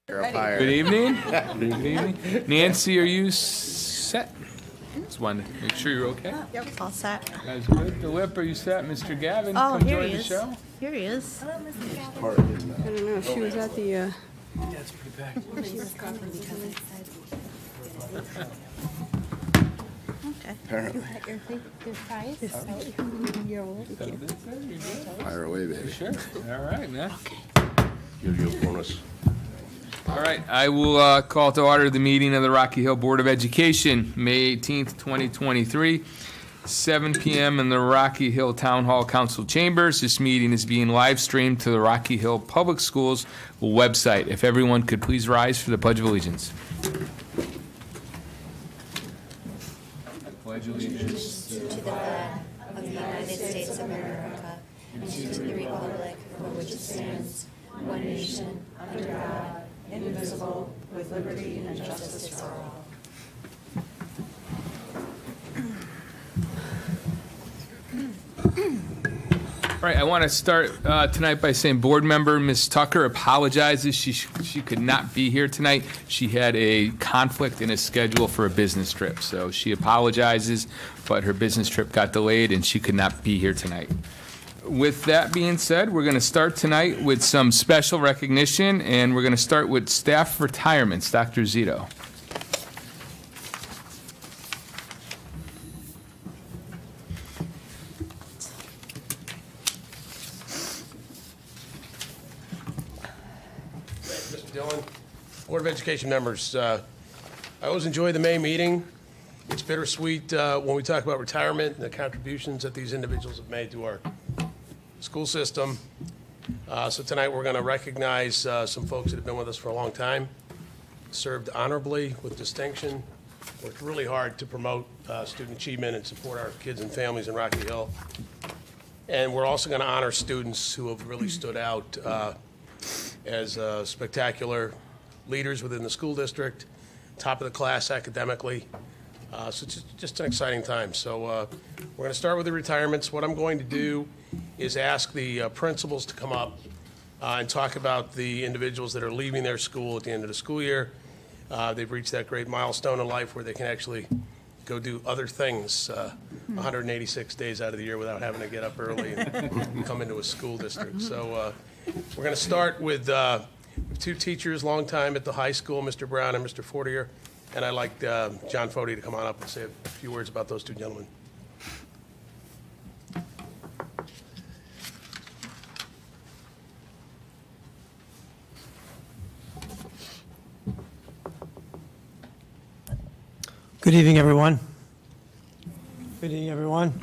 Good evening. Good evening. Nancy, are you set? Just wanted to make sure you're okay. Yep, all set. That's good. DeWitt, are you set? Mr. Gavin, Oh, come here join he the is. show. Here he is. I don't know. She was at the. Yeah, it's pretty packed. Okay. Apparently. Your prize? You're old. Fire away, baby. Sure. All right, man. Give you a bonus. All right, I will call to order the meeting of the Rocky Hill Board of Education, May 18th, 2023, 7 p.m. in the Rocky Hill Town Hall Council Chambers. This meeting is being live streamed to the Rocky Hill Public Schools website. If everyone could please rise for the Pledge of Allegiance. I pledge allegiance to the flag of the United States of America and to the republic for which it stands, one nation, under God, indivisible, with liberty and justice for all. All right, I want to start tonight by saying board member Ms. Tucker apologizes. She could not be here tonight. She had a conflict in a schedule for a business trip, so she apologizes, but her business trip got delayed and she could not be here tonight. With that being said, we're going to start tonight with some special recognition, and we're going to start with staff retirements. Dr. Zito. Mr. Dillon, Board of Education members, I always enjoy the May meeting. It's bittersweet when we talk about retirement and the contributions that these individuals have made to our school system. So tonight we're going to recognize some folks that have been with us for a long time, served honorably with distinction, worked really hard to promote student achievement and support our kids and families in Rocky Hill. And we're also going to honor students who have really stood out as spectacular leaders within the school district, top of the class academically. So it's just an exciting time. So we're going to start with the retirements. What I'm going to do is ask the principals to come up and talk about the individuals that are leaving their school at the end of the school year. They've reached that great milestone in life where they can actually go do other things 186 days out of the year without having to get up early and come into a school district. So we're going to start with two teachers, long time at the high school, Mr. Brown and Mr. Fortier. And I'd like John Foti to come on up and say a few words about those two gentlemen. Good evening, everyone. Good evening, everyone.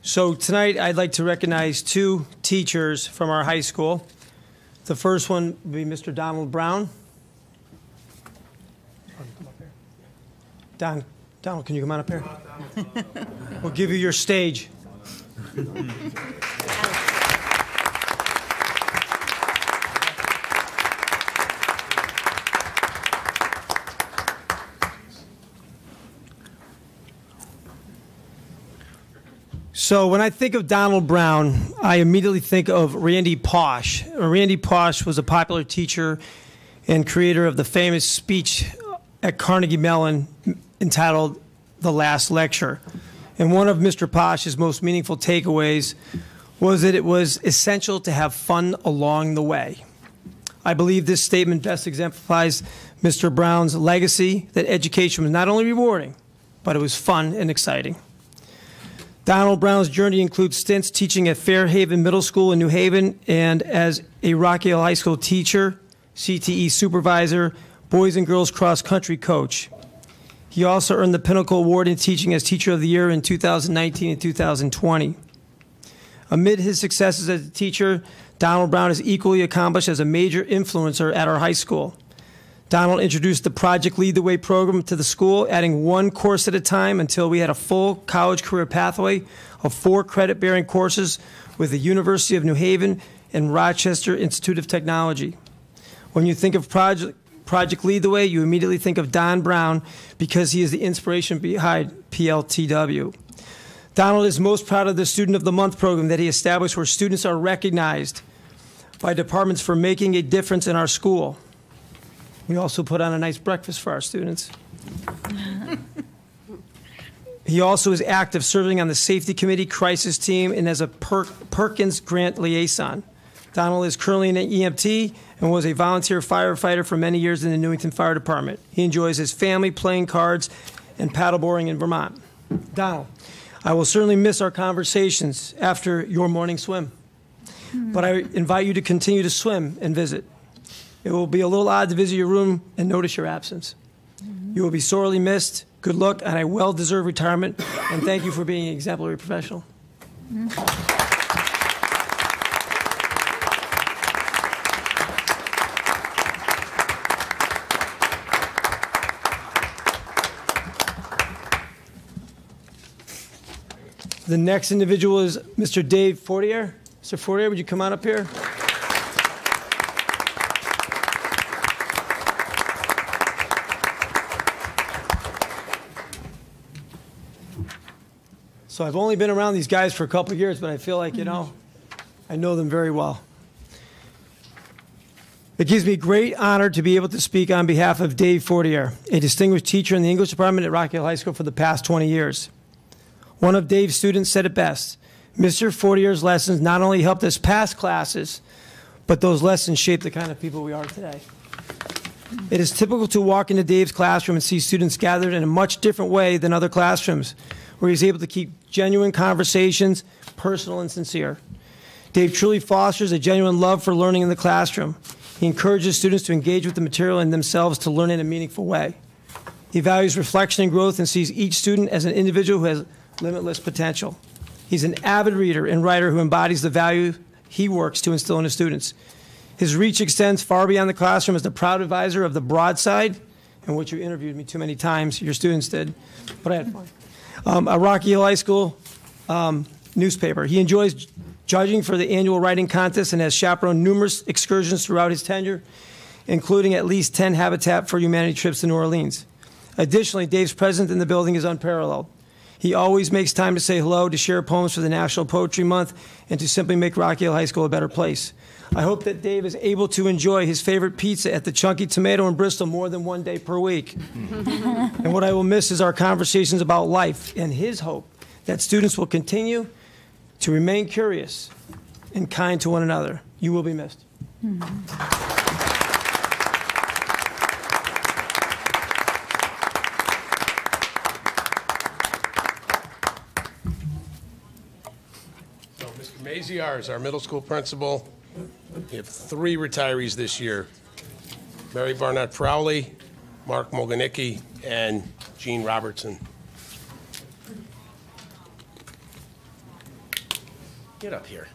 So tonight I'd like to recognize two teachers from our high school. The first one would be Mr. Donald Brown. Donald, can you come on up here? We'll give you your stage. So when I think of Donald Brown, I immediately think of Randy Pausch. Randy Pausch was a popular teacher and creator of the famous speech at Carnegie Mellon entitled The Last Lecture. And one of Mr. Pausch's most meaningful takeaways was that it was essential to have fun along the way. I believe this statement best exemplifies Mr. Brown's legacy, that education was not only rewarding, but it was fun and exciting. Donald Brown's journey includes stints teaching at Fairhaven Middle School in New Haven and as a Rocky Hill High School teacher, CTE supervisor, boys and girls cross-country coach. He also earned the Pinnacle Award in teaching as Teacher of the Year in 2019 and 2020. Amid his successes as a teacher, Donald Brown is equally accomplished as a major influencer at our high school. Donald introduced the Project Lead the Way program to the school, adding one course at a time until we had a full college career pathway of 4 credit-bearing courses with the University of New Haven and Rochester Institute of Technology. When you think of Project Lead the Way, you immediately think of Don Brown because he is the inspiration behind PLTW. Donald is most proud of the Student of the Month program that he established, where students are recognized by departments for making a difference in our school. We also put on a nice breakfast for our students. He also is active serving on the safety committee, crisis team, and as a Perkins Grant liaison. Donald is currently an EMT and was a volunteer firefighter for many years in the Newington Fire Department. He enjoys his family, playing cards, and paddleboarding in Vermont. Donald, I will certainly miss our conversations after your morning swim, but I invite you to continue to swim and visit. It will be a little odd to visit your room and notice your absence. You will be sorely missed. Good luck on a well-deserved retirement, and thank you for being an exemplary professional. The next individual is Mr. Dave Fortier. Mr. Fortier, would you come on up here? So I've only been around these guys for a couple of years, but I feel like, I know them very well. It gives me great honor to be able to speak on behalf of Dave Fortier, a distinguished teacher in the English department at Rocky Hill High School for the past 20 years. One of Dave's students said it best. Mr. Fortier's lessons not only helped us pass classes, but those lessons shaped the kind of people we are today. It is typical to walk into Dave's classroom and see students gathered in a much different way than other classrooms, where he's able to keep genuine conversations personal and sincere. Dave truly fosters a genuine love for learning in the classroom. He encourages students to engage with the material and themselves to learn in a meaningful way. He values reflection and growth and sees each student as an individual who has limitless potential. He's an avid reader and writer who embodies the value he works to instill in his students. His reach extends far beyond the classroom as the proud advisor of the Broadside, in which you interviewed me too many times, your students did, but I had fun. A Rocky Hill High School newspaper. He enjoys judging for the annual writing contest and has chaperoned numerous excursions throughout his tenure, including at least 10 Habitat for Humanity trips to New Orleans. Additionally, Dave's presence in the building is unparalleled. He always makes time to say hello, to share poems for the National Poetry Month, and to simply make Rocky Hill High School a better place. I hope that Dave is able to enjoy his favorite pizza at the Chunky Tomato in Bristol more than one day per week. And what I will miss is our conversations about life and his hope that students will continue to remain curious and kind to one another. You will be missed. So Mr. Maziar is our middle school principal. We have 3 retirees this year. Mary Barnett Crowley, Mark Moganicki, and Gene Robertson. Get up here.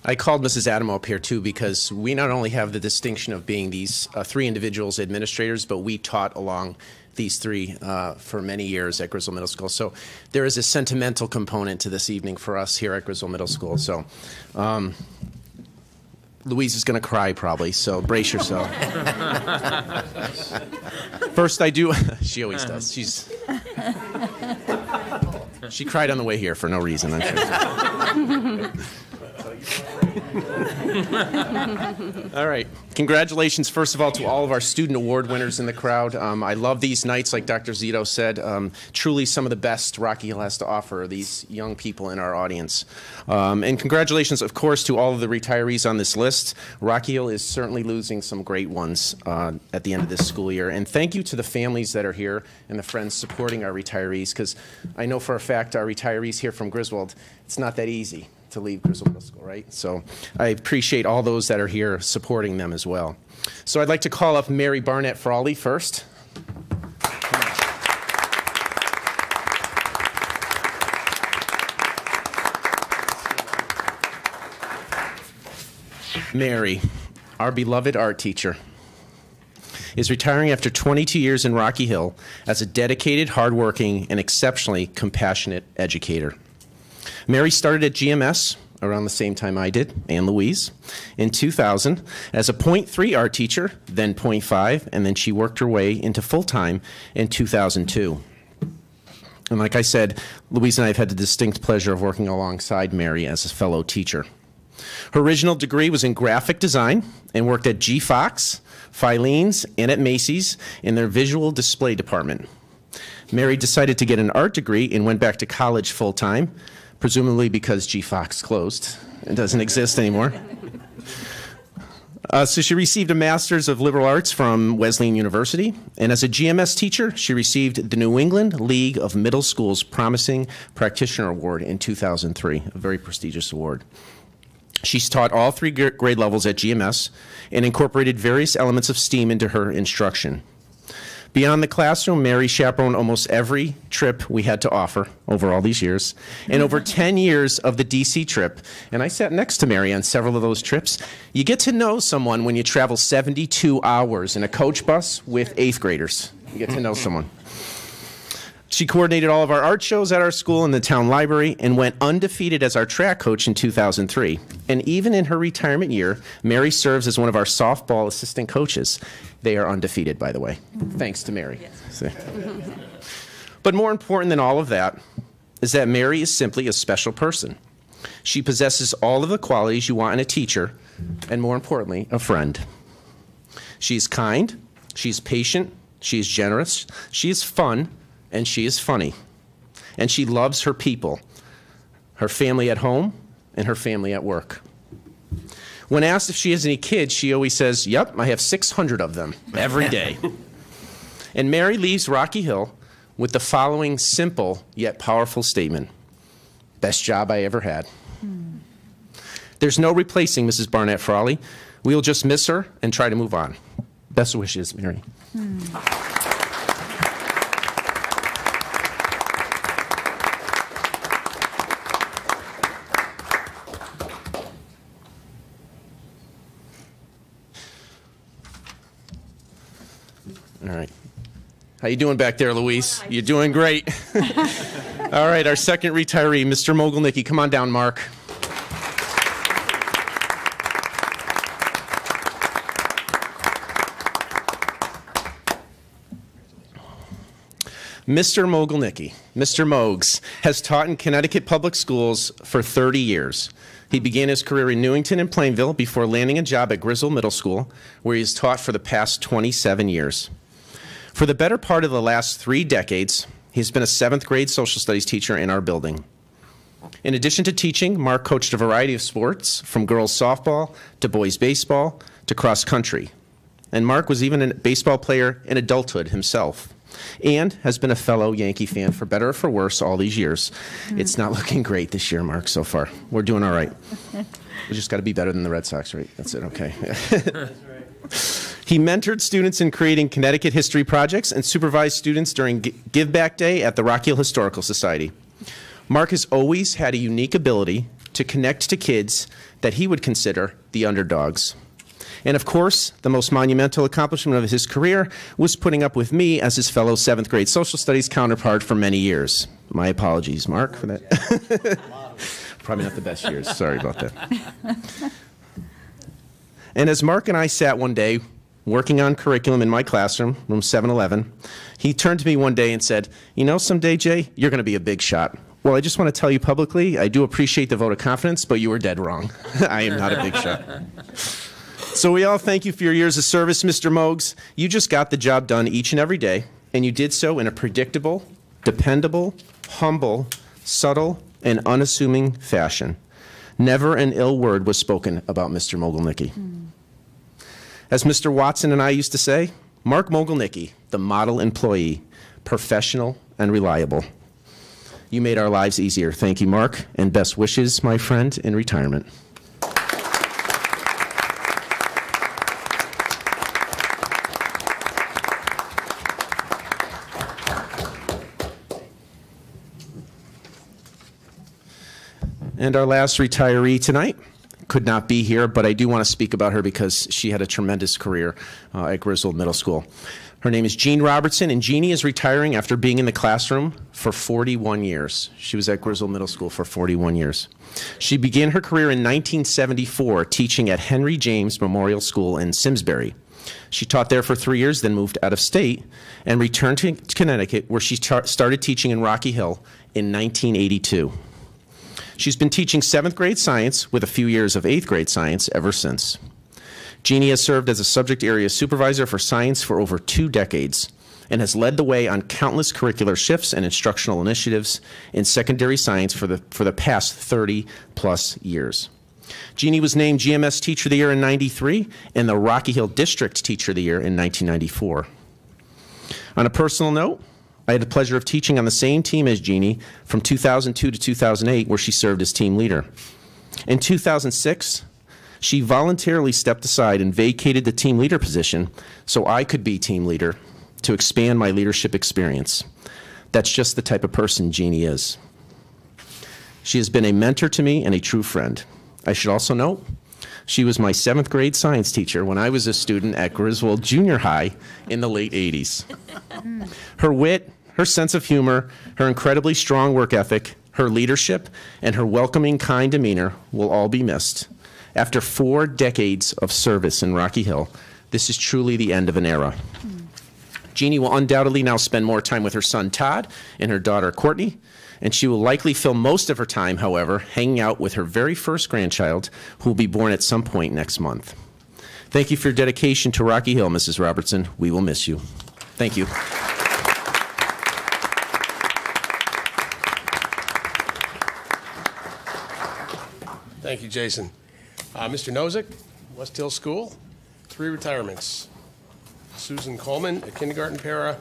I called Mrs. Adamo up here too because we not only have the distinction of being these 3 individuals administrators, but we taught along these 3 for many years at Griswold Middle School. So there is a sentimental component to this evening for us here at Griswold Middle School. So Louise is going to cry probably, so brace yourself. First I do, she always does. She cried on the way here for no reason, I'm sure. All right. Congratulations, first of all, to all of our student award winners in the crowd. I love these nights, like Dr. Zito said. Truly some of the best Rocky Hill has to offer, these young people in our audience. And congratulations, of course, to all of the retirees on this list. Rocky Hill is certainly losing some great ones at the end of this school year. And thank you to the families that are here and the friends supporting our retirees, because I know for a fact our retirees here from Griswold, it's not that easy to leave Griswold Middle School, right? So I appreciate all those that are here supporting them as well. So I'd like to call up Mary Barnett Frawley first. Mary, our beloved art teacher, is retiring after 22 years in Rocky Hill as a dedicated, hardworking, and exceptionally compassionate educator. Mary started at GMS around the same time I did, and Louise, in 2000 as a .3 art teacher, then .5, and then she worked her way into full-time in 2002. And like I said, Louise and I have had the distinct pleasure of working alongside Mary as a fellow teacher. Her original degree was in graphic design and worked at G. Fox, Filene's, and at Macy's in their visual display department. Mary decided to get an art degree and went back to college full-time, presumably because G. Fox closed and doesn't exist anymore. So she received a Master's of Liberal Arts from Wesleyan University, and as a GMS teacher, she received the New England League of Middle Schools Promising Practitioner Award in 2003, a very prestigious award. She's taught all 3 grade levels at GMS and incorporated various elements of STEAM into her instruction. Beyond the classroom, Mary chaperoned almost every trip we had to offer over all these years, and over 10 years of the DC trip. And I sat next to Mary on several of those trips. You get to know someone when you travel 72 hours in a coach bus with 8th graders. You get to know someone. She coordinated all of our art shows at our school and the town library and went undefeated as our track coach in 2003. And even in her retirement year, Mary serves as one of our softball assistant coaches. They are undefeated, by the way, thanks to Mary. Yes. But more important than all of that is that Mary is simply a special person. She possesses all of the qualities you want in a teacher, and more importantly, a friend. She's kind, she's patient, she's generous, she is fun, and she is funny. And she loves her people, her family at home and her family at work. When asked if she has any kids, she always says, "Yep, I have 600 of them every day." And Mary leaves Rocky Hill with the following simple yet powerful statement: "Best job I ever had." There's no replacing Mrs. Barnett Frawley. We'll just miss her and try to move on. Best wishes, Mary. All right. How you doing back there, Louise? You're doing great. All right, our second retiree, Mr. Mogilnicki. Come on down, Mark. Mr. Mogilnicki, Mr. Mogs, has taught in Connecticut public schools for 30 years. He began his career in Newington and Plainville before landing a job at Grizzle Middle School, where he has taught for the past 27 years. For the better part of the last 3 decades, he's been a 7th grade social studies teacher in our building. In addition to teaching, Mark coached a variety of sports, from girls softball to boys baseball to cross country. And Mark was even a baseball player in adulthood himself, and has been a fellow Yankee fan for better or for worse all these years. It's not looking great this year, Mark, so far. We're doing all right. We just got to be better than the Red Sox, right? That's it, okay. He mentored students in creating Connecticut history projects and supervised students during Give Back Day at the Rock Hill Historical Society. Mark has always had a unique ability to connect to kids that he would consider the underdogs. And of course, the most monumental accomplishment of his career was putting up with me as his fellow 7th grade social studies counterpart for many years. My apologies, Mark, for that. Probably not the best years. Sorry about that. And as Mark and I sat one day working on curriculum in my classroom, room 711, he turned to me one day and said, "You know, someday, Jay, you're going to be a big shot. Well, I just want to tell you publicly, I do appreciate the vote of confidence, but you were dead wrong. I am not a big shot." So we all thank you for your years of service, Mr. Mogs. You just got the job done each and every day, and you did so in a predictable, dependable, humble, subtle, and unassuming fashion. Never an ill word was spoken about Mr. Mogilnicki. As Mr. Watson and I used to say, Mark Mogilnicki, the model employee, professional and reliable. You made our lives easier. Thank you, Mark, and best wishes, my friend, in retirement. And our last retiree tonight could not be here, but I do want to speak about her because she had a tremendous career at Griswold Middle School. Her name is Jean Robertson, and Jeannie is retiring after being in the classroom for 41 years. She was at Griswold Middle School for 41 years. She began her career in 1974 teaching at Henry James Memorial School in Simsbury. She taught there for 3 years, then moved out of state and returned to Connecticut, where she started teaching in Rocky Hill in 1982. She's been teaching 7th grade science with a few years of 8th grade science ever since. Jeannie has served as a subject area supervisor for science for over 2 decades and has led the way on countless curricular shifts and instructional initiatives in secondary science for the past 30-plus years. Jeannie was named GMS Teacher of the Year in '93 and the Rocky Hill District Teacher of the Year in 1994. On a personal note, I had the pleasure of teaching on the same team as Jeannie from 2002 to 2008, where she served as team leader. In 2006, she voluntarily stepped aside and vacated the team leader position so I could be team leader to expand my leadership experience. That's just the type of person Jeannie is. She has been a mentor to me and a true friend. I should also note, she was my 7th grade science teacher when I was a student at Griswold Junior High in the late 80s. Her wit, her sense of humor, her incredibly strong work ethic, her leadership, and her welcoming, kind demeanor will all be missed. After 4 decades of service in Rocky Hill, this is truly the end of an era. Jeannie will undoubtedly now spend more time with her son Todd and her daughter Courtney, and she will likely fill most of her time, however, hanging out with her very first grandchild, who will be born at some point next month. Thank you for your dedication to Rocky Hill, Mrs. Robertson. We will miss you. Thank you. Thank you, Jason. Mr. Nozick, West Hill School, 3 retirements. Susan Coleman, a kindergarten para,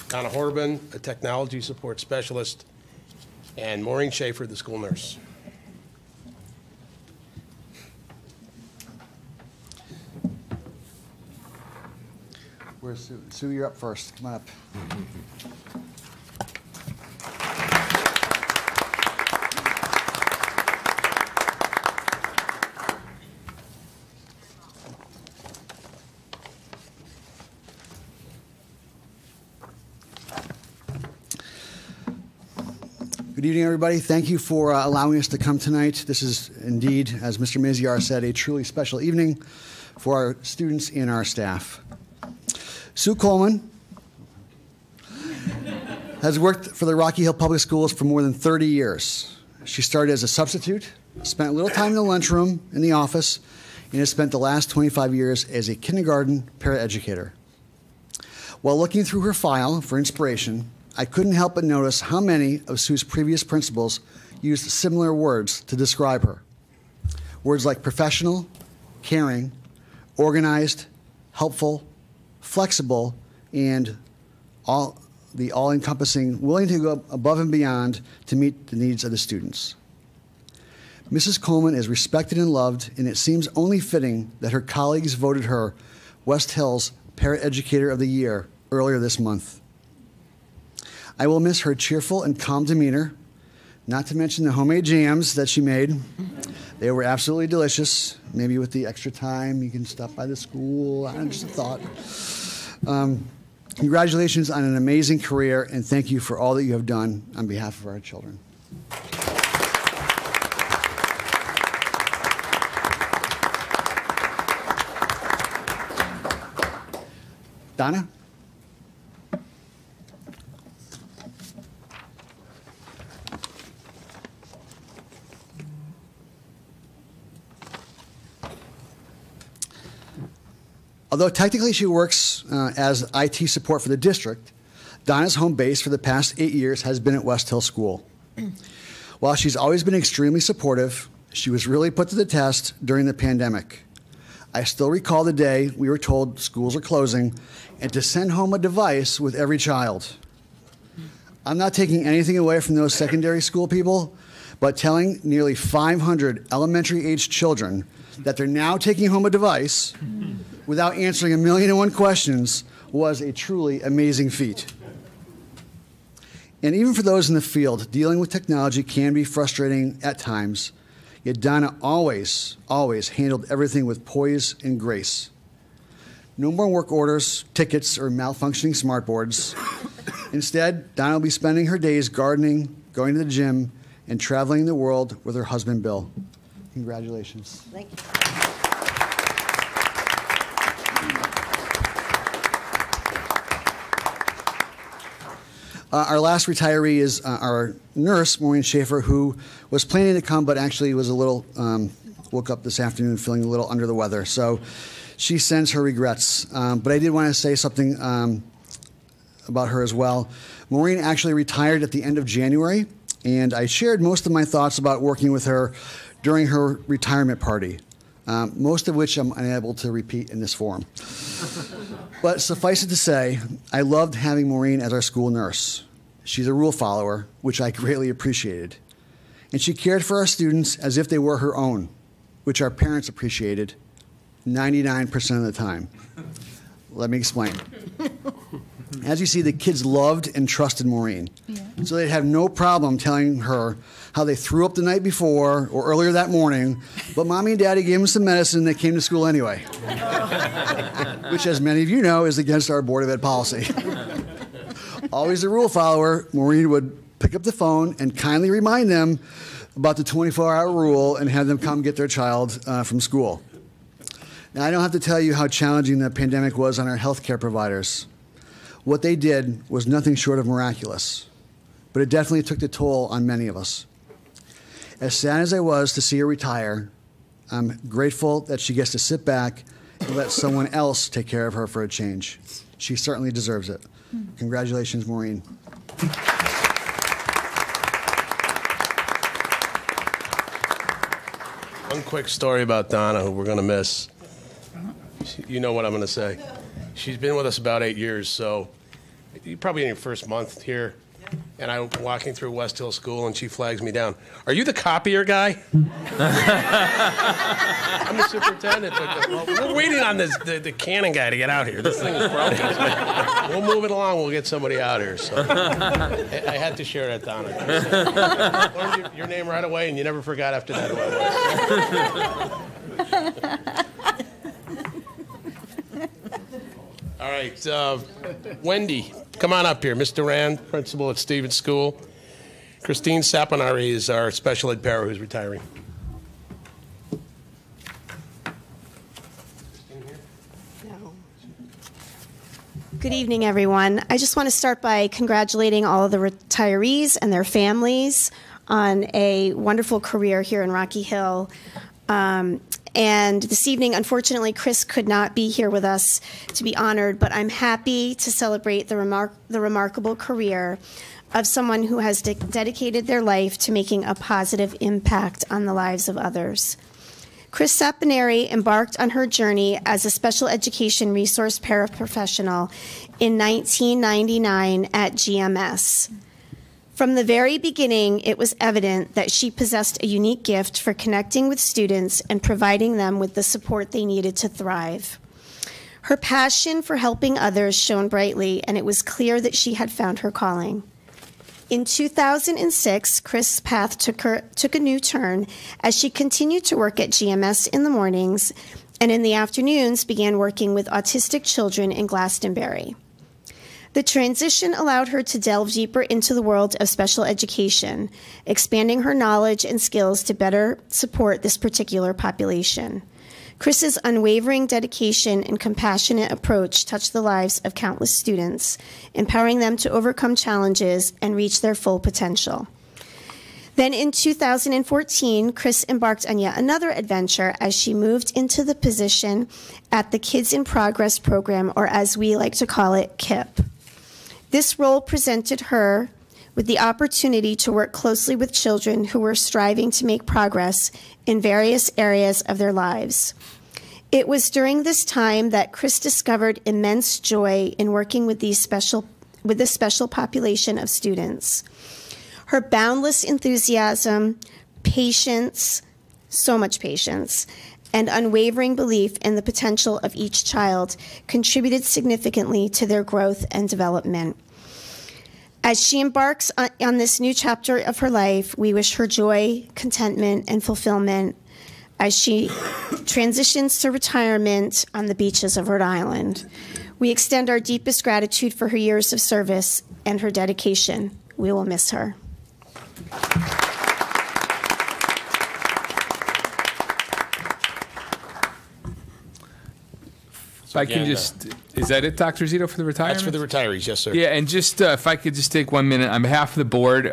Donna Horban, a technology support specialist, and Maureen Schaefer, the school nurse. Where's Sue? Sue, you're up first. Come on up. Good evening, everybody. Thank you for allowing us to come tonight. This is indeed, as Mr. Miziar said, a truly special evening for our students and our staff. Sue Coleman has worked for the Rocky Hill Public Schools for more than 30 years. She started as a substitute, spent a little time in the lunchroom in the office, and has spent the last 25 years as a kindergarten paraeducator. While looking through her file for inspiration, I couldn't help but notice how many of Sue's previous principals used similar words to describe her. Words like professional, caring, organized, helpful, flexible, and all-encompassing, willing to go above and beyond to meet the needs of the students. Mrs. Coleman is respected and loved, and it seems only fitting that her colleagues voted her West Hill's Paraeducator of the Year earlier this month. I will miss her cheerful and calm demeanor, not to mention the homemade jams that she made. They were absolutely delicious. Maybe with the extra time, you can stop by the school. I just thought. Congratulations on an amazing career, and thank you for all that you have done on behalf of our children. Donna? Although technically she works as IT support for the district, Donna's home base for the past 8 years has been at West Hill School. While she's always been extremely supportive, she was really put to the test during the pandemic. I still recall the day we were told schools are closing and to send home a device with every child. I'm not taking anything away from those secondary school people, but telling nearly 500 elementary-aged children that they're now taking home a device without answering 1,000,001 questions was a truly amazing feat. And even for those in the field, dealing with technology can be frustrating at times, yet Donna always handled everything with poise and grace. No more work orders, tickets, or malfunctioning smartboards. Instead, Donna will be spending her days gardening, going to the gym, and traveling the world with her husband, Bill. Congratulations. Thank you. Our last retiree is our nurse, Maureen Schaefer, who was planning to come, but actually was a little, woke up this afternoon feeling a little under the weather. So she sends her regrets. But I did want to say something about her as well. Maureen actually retired at the end of January, and I shared most of my thoughts about working with her during her retirement party, most of which I'm unable to repeat in this forum. But suffice it to say, I loved having Maureen as our school nurse. She's a rule follower, which I greatly appreciated. And she cared for our students as if they were her own, which our parents appreciated 99% of the time. Let me explain. As you see, the kids loved and trusted Maureen. So they'd have no problem telling her how they threw up the night before or earlier that morning, but Mommy and Daddy gave them some medicine and they came to school anyway. Which, as many of you know, is against our Board of Ed policy. Always a rule follower, Maureen would pick up the phone and kindly remind them about the 24-hour rule and have them come get their child from school. Now, I don't have to tell you how challenging the pandemic was on our healthcare providers. What they did was nothing short of miraculous, but it definitely took the toll on many of us. As sad as I was to see her retire, I'm grateful that she gets to sit back and let someone else take care of her for a change. She certainly deserves it. Congratulations, Maureen. One quick story about Donna, who we're going to miss. You know what I'm going to say. She's been with us about 8 years, so you're probably in your first month here. And I'm walking through West Hill School, and she flags me down. Are you the copier guy? I'm the superintendent. But we're waiting on the Canon guy to get out here. This thing is broken. We'll move it along. We'll get somebody out here. So I had to share that, Donna. Learned your name right away, and you never forgot after that who I was. All right, Wendy, come on up here. Mr. Rand, principal at Stevens School. Christine Saponari is our special ed para who's retiring. Good evening, everyone. I just want to start by congratulating all of the retirees and their families on a wonderful career here in Rocky Hill. And this evening, unfortunately, Chris could not be here with us to be honored, but I'm happy to celebrate the remarkable career of someone who has dedicated their life to making a positive impact on the lives of others. Chris Saponari embarked on her journey as a special education resource paraprofessional in 1999 at GMS. From the very beginning, it was evident that she possessed a unique gift for connecting with students and providing them with the support they needed to thrive. Her passion for helping others shone brightly, and it was clear that she had found her calling. In 2006, Chris' path took a new turn as she continued to work at GMS in the mornings and in the afternoons began working with autistic children in Glastonbury. The transition allowed her to delve deeper into the world of special education, expanding her knowledge and skills to better support this particular population. Chris's unwavering dedication and compassionate approach touched the lives of countless students, empowering them to overcome challenges and reach their full potential. Then in 2014, Chris embarked on yet another adventure as she moved into the position at the Kids in Progress program, or as we like to call it, KIP. This role presented her with the opportunity to work closely with children who were striving to make progress in various areas of their lives. It was during this time that Chris discovered immense joy in working with this special population of students. Her boundless enthusiasm, patience, so much patience, and unwavering belief in the potential of each child contributed significantly to their growth and development. As she embarks on this new chapter of her life, we wish her joy, contentment, and fulfillment as she transitions to retirement on the beaches of Rhode Island. We extend our deepest gratitude for her years of service and her dedication. We will miss her. If I can again, just, is that it, Dr. Zito, for the retirement? That's for the retirees, yes, sir. Yeah, and just if I could just take 1 minute, on behalf of the board, to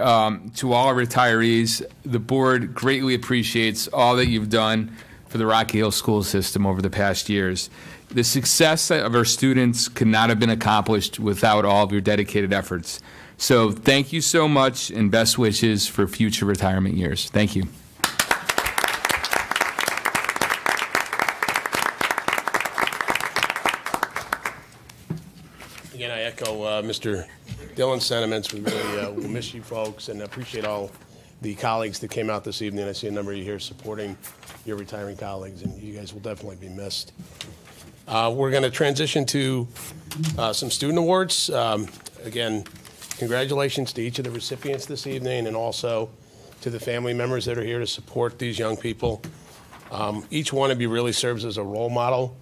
all our retirees, the board greatly appreciates all that you've done for the Rocky Hill school system over the past years. The success of our students could not have been accomplished without all of your dedicated efforts. So thank you so much, and best wishes for future retirement years. Thank you. Again, I echo Mr. Dillon's sentiments. We really will miss you folks, and appreciate all the colleagues that came out this evening. I see a number of you here supporting your retiring colleagues, and you guys will definitely be missed. We're going to transition to some student awards. Again, congratulations to each of the recipients this evening, and also to the family members that are here to support these young people. Each one of you really serves as a role model,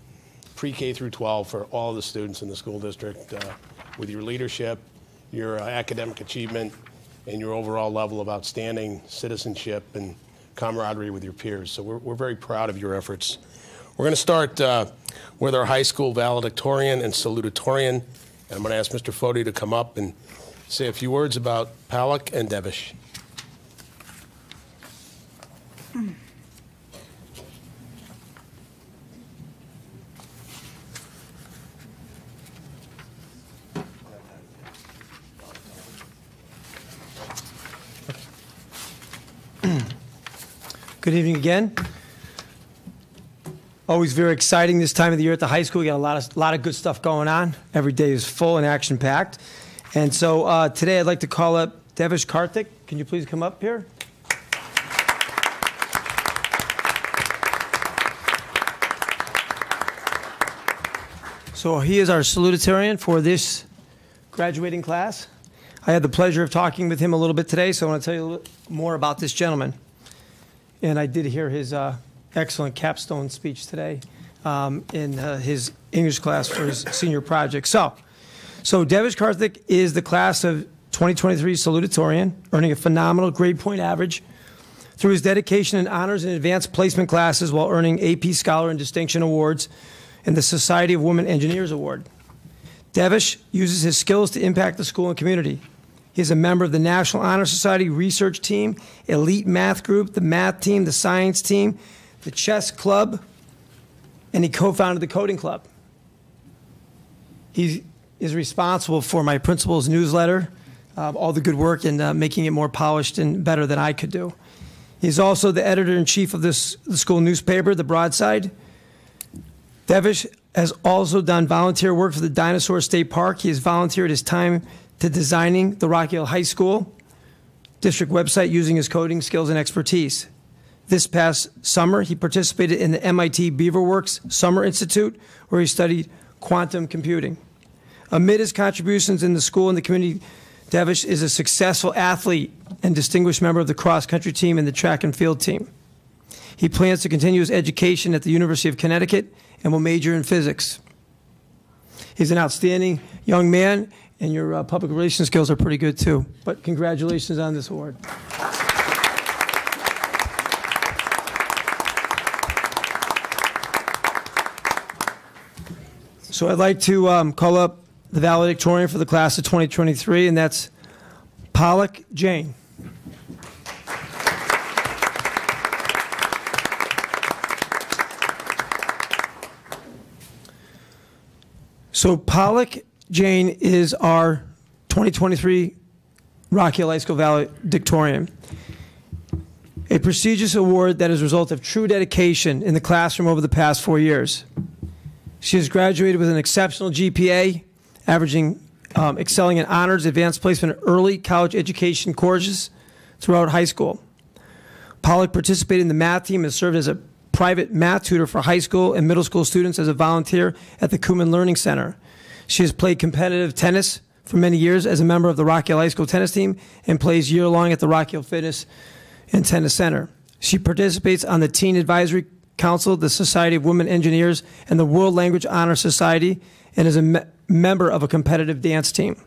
pre-K through 12, for all of the students in the school district, with your leadership, your academic achievement, and your overall level of outstanding citizenship and camaraderie with your peers. So we're very proud of your efforts. We're going to start with our high school valedictorian and salutatorian. And I'm going to ask Mr. Foti to come up and say a few words about Palak and Devish. Good evening again. Always very exciting this time of the year at the high school. We got a lot of good stuff going on. Every day is full and action-packed. And so today I'd like to call up Devish Karthik. Can you please come up here? So he is our salutatorian for this graduating class. I had the pleasure of talking with him a little bit today, so I want to tell you a little more about this gentleman. And I did hear his excellent capstone speech today in his English class for his senior project. So Devish Karthik is the class of 2023 salutatorian, earning a phenomenal grade point average through his dedication in honors and advanced placement classes, while earning AP Scholar and Distinction Awards and the Society of Women Engineers Award. Devish uses his skills to impact the school and community. He is a member of the National Honor Society research team, elite math group, the math team, the science team, the chess club, and he co-founded the coding club. He is responsible for my principal's newsletter, all the good work in making it more polished and better than I could do. He's also the editor-in-chief of the school newspaper, The Broadside. Devish has also done volunteer work for the Dinosaur State Park. He has volunteered his time to designing the Rocky Hill High School district website using his coding skills and expertise. This past summer, he participated in the MIT Beaverworks Summer Institute, where he studied quantum computing. Amid his contributions in the school and the community, Devish is a successful athlete and distinguished member of the cross-country team and the track and field team. He plans to continue his education at the University of Connecticut and will major in physics. He's an outstanding young man, and your public relations skills are pretty good too. But congratulations on this award. So I'd like to call up the valedictorian for the class of 2023, and that's Palak Jain. So Palak Jain is our 2023 Rocky Hill High School valedictorian, a prestigious award that is a result of true dedication in the classroom over the past 4 years. She has graduated with an exceptional GPA, excelling in honors, advanced placement, and early college education courses throughout high school. Palak participated in the math team and served as a private math tutor for high school and middle school students as a volunteer at the Kuman Learning Center. She has played competitive tennis for many years as a member of the Rocky Hill High School tennis team and plays year-long at the Rocky Hill Fitness and Tennis Center. She participates on the Teen Advisory Council, the Society of Women Engineers, and the World Language Honor Society, and is a member of a competitive dance team.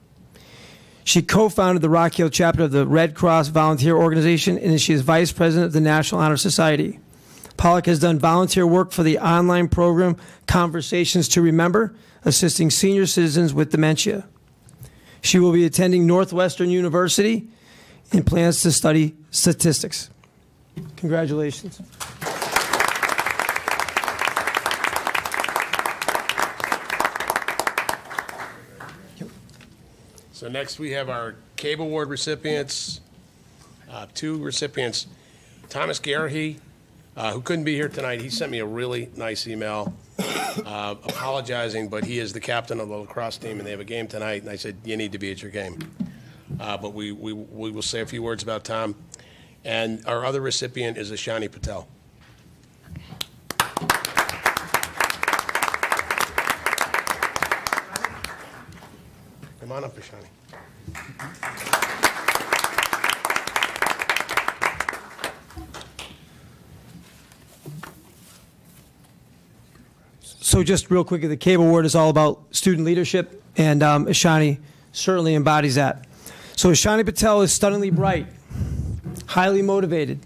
She co-founded the Rocky Hill chapter of the Red Cross Volunteer Organization, and she is vice president of the National Honor Society. Pollock has done volunteer work for the online program Conversations to Remember, assisting senior citizens with dementia. She will be attending Northwestern University and plans to study statistics. Congratulations. So next we have our CABE Award recipients, two recipients. Thomas Garahy, who couldn't be here tonight, he sent me a really nice email apologizing, but he is the captain of the lacrosse team and they have a game tonight, and I said, you need to be at your game. But we will say a few words about Tom. And our other recipient is Ashani Patel. Come on up, Ashani. So just real quick, the CABE Award is all about student leadership, and Ashani certainly embodies that. So Ashani Patel is stunningly bright, highly motivated,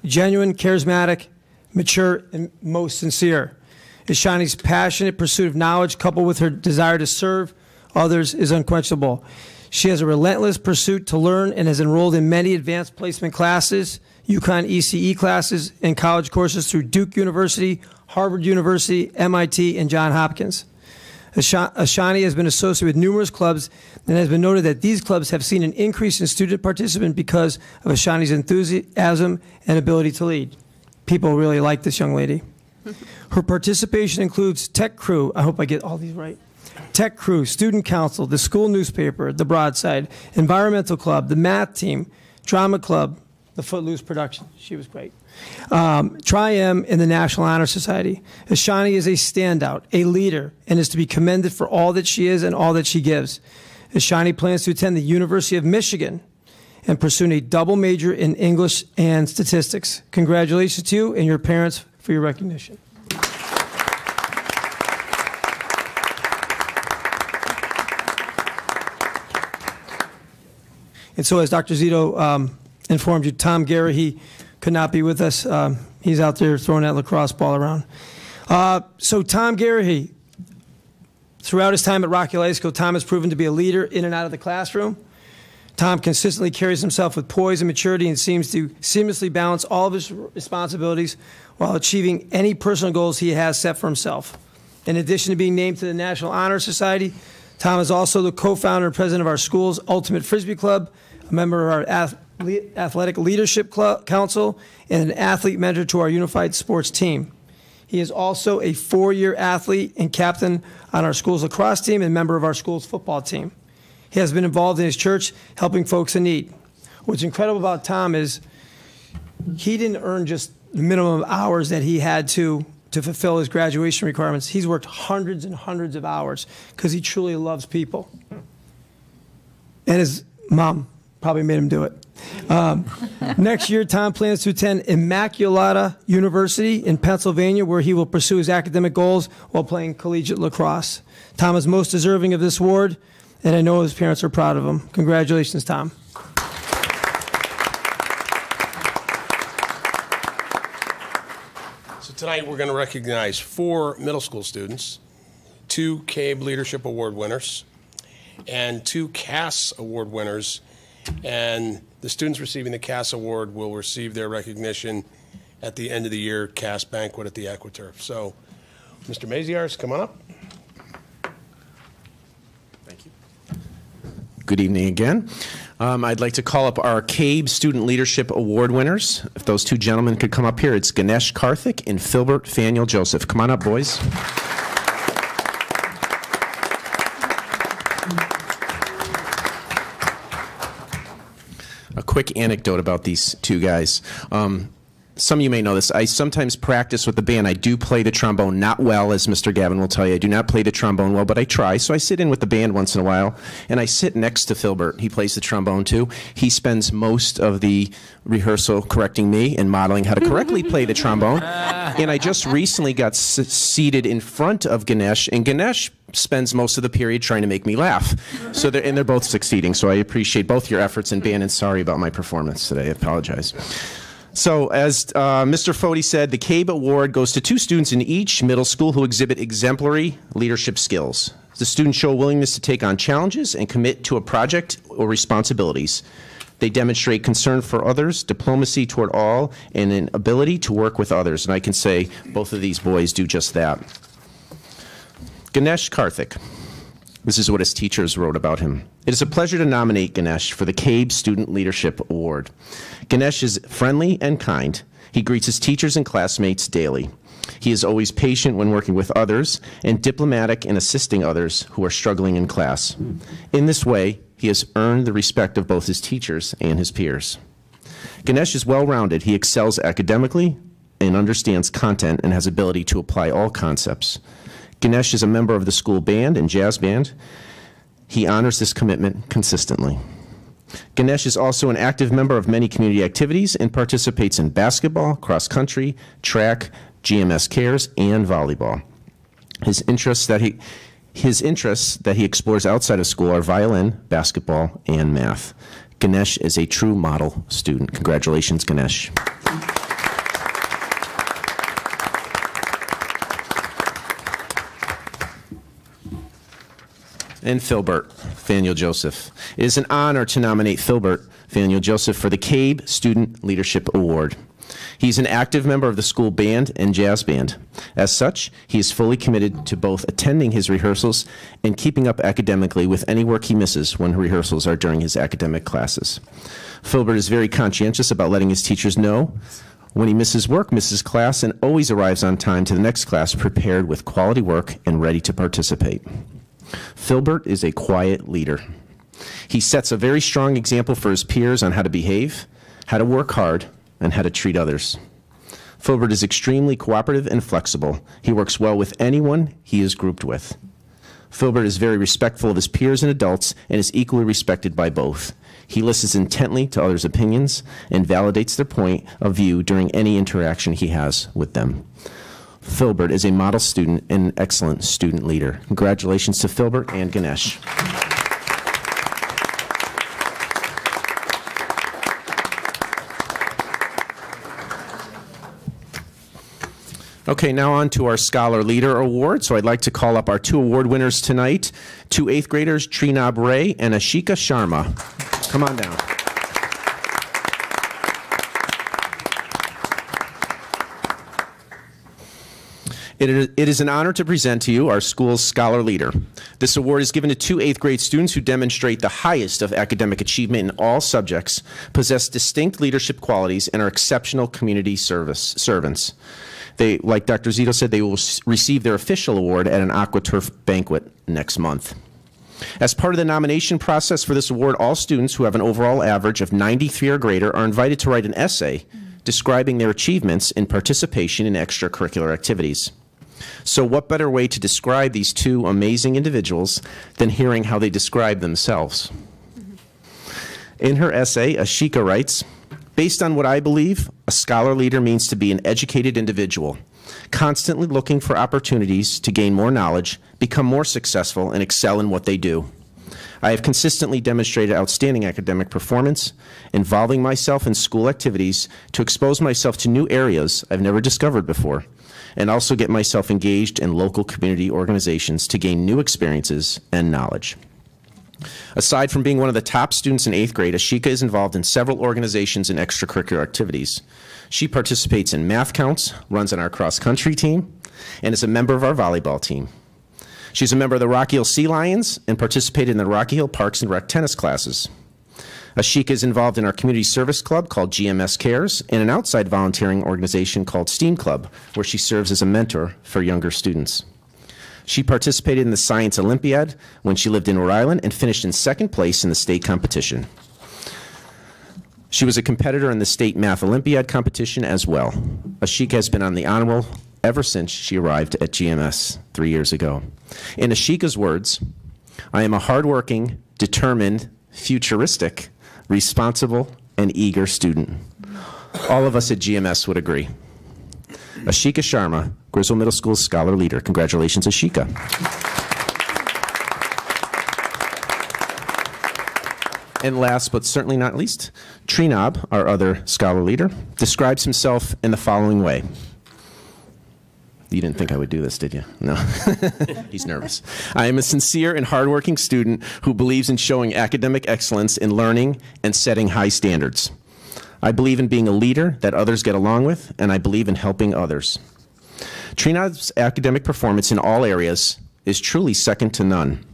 genuine, charismatic, mature, and most sincere. Ashani's passionate pursuit of knowledge, coupled with her desire to serve others, is unquenchable. She has a relentless pursuit to learn and has enrolled in many advanced placement classes, UConn ECE classes, and college courses through Duke University, Harvard University, MIT, and Johns Hopkins. Ashani has been associated with numerous clubs and has been noted that these clubs have seen an increase in student participation because of Ashani's enthusiasm and ability to lead. People really like this young lady. Her participation includes Tech Crew, I hope I get all these right, Tech Crew, Student Council, the school newspaper, the Broadside, Environmental Club, the Math Team, Drama Club, the Footloose production. She was great. Tri-M in the National Honor Society. Ashani is a standout, a leader, and is to be commended for all that she is and all that she gives. Ashani plans to attend the University of Michigan and pursue a double major in English and statistics. Congratulations to you and your parents for your recognition. And so, as Dr. Zito informed you, Tom Garahy could not be with us. He's out there throwing that lacrosse ball around. So Tom Garahy, throughout his time at Rocky Hill High School, Tom has proven to be a leader in and out of the classroom. Tom consistently carries himself with poise and maturity and seems to seamlessly balance all of his responsibilities while achieving any personal goals he has set for himself. In addition to being named to the National Honor Society, Tom is also the co-founder and president of our school's Ultimate Frisbee Club, a member of our Athletic Leadership Council, and an athlete mentor to our unified sports team. He is also a 4-year athlete and captain on our school's lacrosse team and member of our school's football team. He has been involved in his church helping folks in need. What's incredible about Tom is he didn't earn just the minimum hours that he had to fulfill his graduation requirements. He's worked hundreds and hundreds of hours because he truly loves people. And his mom probably made him do it. Next year, Tom plans to attend Immaculata University in Pennsylvania, where he will pursue his academic goals while playing collegiate lacrosse. Tom is most deserving of this award, and I know his parents are proud of him. Congratulations, Tom. So tonight we're going to recognize 4 middle school students, 2 CABE Leadership Award winners, and 2 CAS Award winners. And the students receiving the CAS Award will receive their recognition at the end of the year CAS banquet at the AquaTurf. So, Mr. Maziarz, come on up. Thank you. Good evening again. I'd like to call up our CABE Student Leadership Award winners. If those 2 gentlemen could come up here, it's Ganesh Karthik and Philbert Faniel Joseph. Come on up, boys. A quick anecdote about these 2 guys. Some of you may know this. I sometimes practice with the band. I do play the trombone, not well, as Mr. Gavin will tell you. I do not play the trombone well, but I try. So I sit in with the band once in a while, and I sit next to Philbert. He plays the trombone, too. He spends most of the rehearsal correcting me and modeling how to correctly play the trombone. And I just recently got seated in front of Ganesh, and Ganesh spends most of the period trying to make me laugh. So they're both succeeding. So I appreciate both your efforts in band, and sorry about my performance today. I apologize. So, as Mr. Foti said, the CABE Award goes to 2 students in each middle school who exhibit exemplary leadership skills. The students show a willingness to take on challenges and commit to a project or responsibilities. They demonstrate concern for others, diplomacy toward all, and an ability to work with others. And I can say both of these boys do just that. Ganesh Karthik. This is what his teachers wrote about him. It is a pleasure to nominate Ganesh for the CABE Student Leadership Award. Ganesh is friendly and kind. He greets his teachers and classmates daily. He is always patient when working with others and diplomatic in assisting others who are struggling in class. In this way, he has earned the respect of both his teachers and his peers. Ganesh is well-rounded. He excels academically and understands content and has ability to apply all concepts. Ganesh is a member of the school band and jazz band. He honors this commitment consistently. Ganesh is also an active member of many community activities and participates in basketball, cross-country, track, GMS Cares, and volleyball. His interests that he explores outside of school are violin, basketball, and math. Ganesh is a true model student. Congratulations, Ganesh. And Philbert Faniel Joseph. It is an honor to nominate Philbert Faniel Joseph for the CABE Student Leadership Award. He's an active member of the school band and jazz band. As such, he is fully committed to both attending his rehearsals and keeping up academically with any work he misses when rehearsals are during his academic classes. Philbert is very conscientious about letting his teachers know when he misses work, misses class, and always arrives on time to the next class prepared with quality work and ready to participate. Philbert is a quiet leader. He sets a very strong example for his peers on how to behave, how to work hard, and how to treat others. Philbert is extremely cooperative and flexible. He works well with anyone he is grouped with. Philbert is very respectful of his peers and adults and is equally respected by both. He listens intently to others' opinions and validates their point of view during any interaction he has with them. Philbert is a model student and an excellent student leader. Congratulations to Philbert and Ganesh. Okay, now on to our Scholar Leader Award. So I'd like to call up our 2 award winners tonight, 2 8th graders, Trinab Ray and Ashika Sharma. Come on down. It is an honor to present to you our school's Scholar Leader. This award is given to 2 8th grade students who demonstrate the highest of academic achievement in all subjects, possess distinct leadership qualities, and are exceptional community servants. They, like Dr. Zito said, they will receive their official award at an AquaTurf banquet next month. As part of the nomination process for this award, all students who have an overall average of 93 or greater are invited to write an essay describing their achievements in participation in extracurricular activities. So what better way to describe these 2 amazing individuals than hearing how they describe themselves? In her essay, Ashika writes, "Based on what I believe, a scholar leader means to be an educated individual, constantly looking for opportunities to gain more knowledge, become more successful, and excel in what they do. I have consistently demonstrated outstanding academic performance, involving myself in school activities to expose myself to new areas I've never discovered before, and also get myself engaged in local community organizations to gain new experiences and knowledge." Aside from being one of the top students in 8th grade, Ashika is involved in several organizations and extracurricular activities. She participates in math counts, runs on our cross-country team, and is a member of our volleyball team. She's a member of the Rocky Hill Sea Lions and participated in the Rocky Hill Parks and Rec tennis classes. Ashika is involved in our community service club called GMS Cares and an outside volunteering organization called STEAM Club, where she serves as a mentor for younger students. She participated in the Science Olympiad when she lived in Rhode Island and finished in 2nd place in the state competition. She was a competitor in the state Math Olympiad competition as well. Ashika has been on the honor roll ever since she arrived at GMS 3 years ago. In Ashika's words, "I am a hardworking, determined, futuristic, responsible, and eager student." All of us at GMS would agree. Ashika Sharma, Griswold Middle School Scholar Leader. Congratulations, Ashika. And last but certainly not least, Trinob, our other scholar leader, describes himself in the following way. You didn't think I would do this, did you? No. He's nervous. I am a sincere and hardworking student who believes in showing academic excellence in learning and setting high standards. I believe in being a leader that others get along with, and I believe in helping others. Trinob's academic performance in all areas is truly second to none.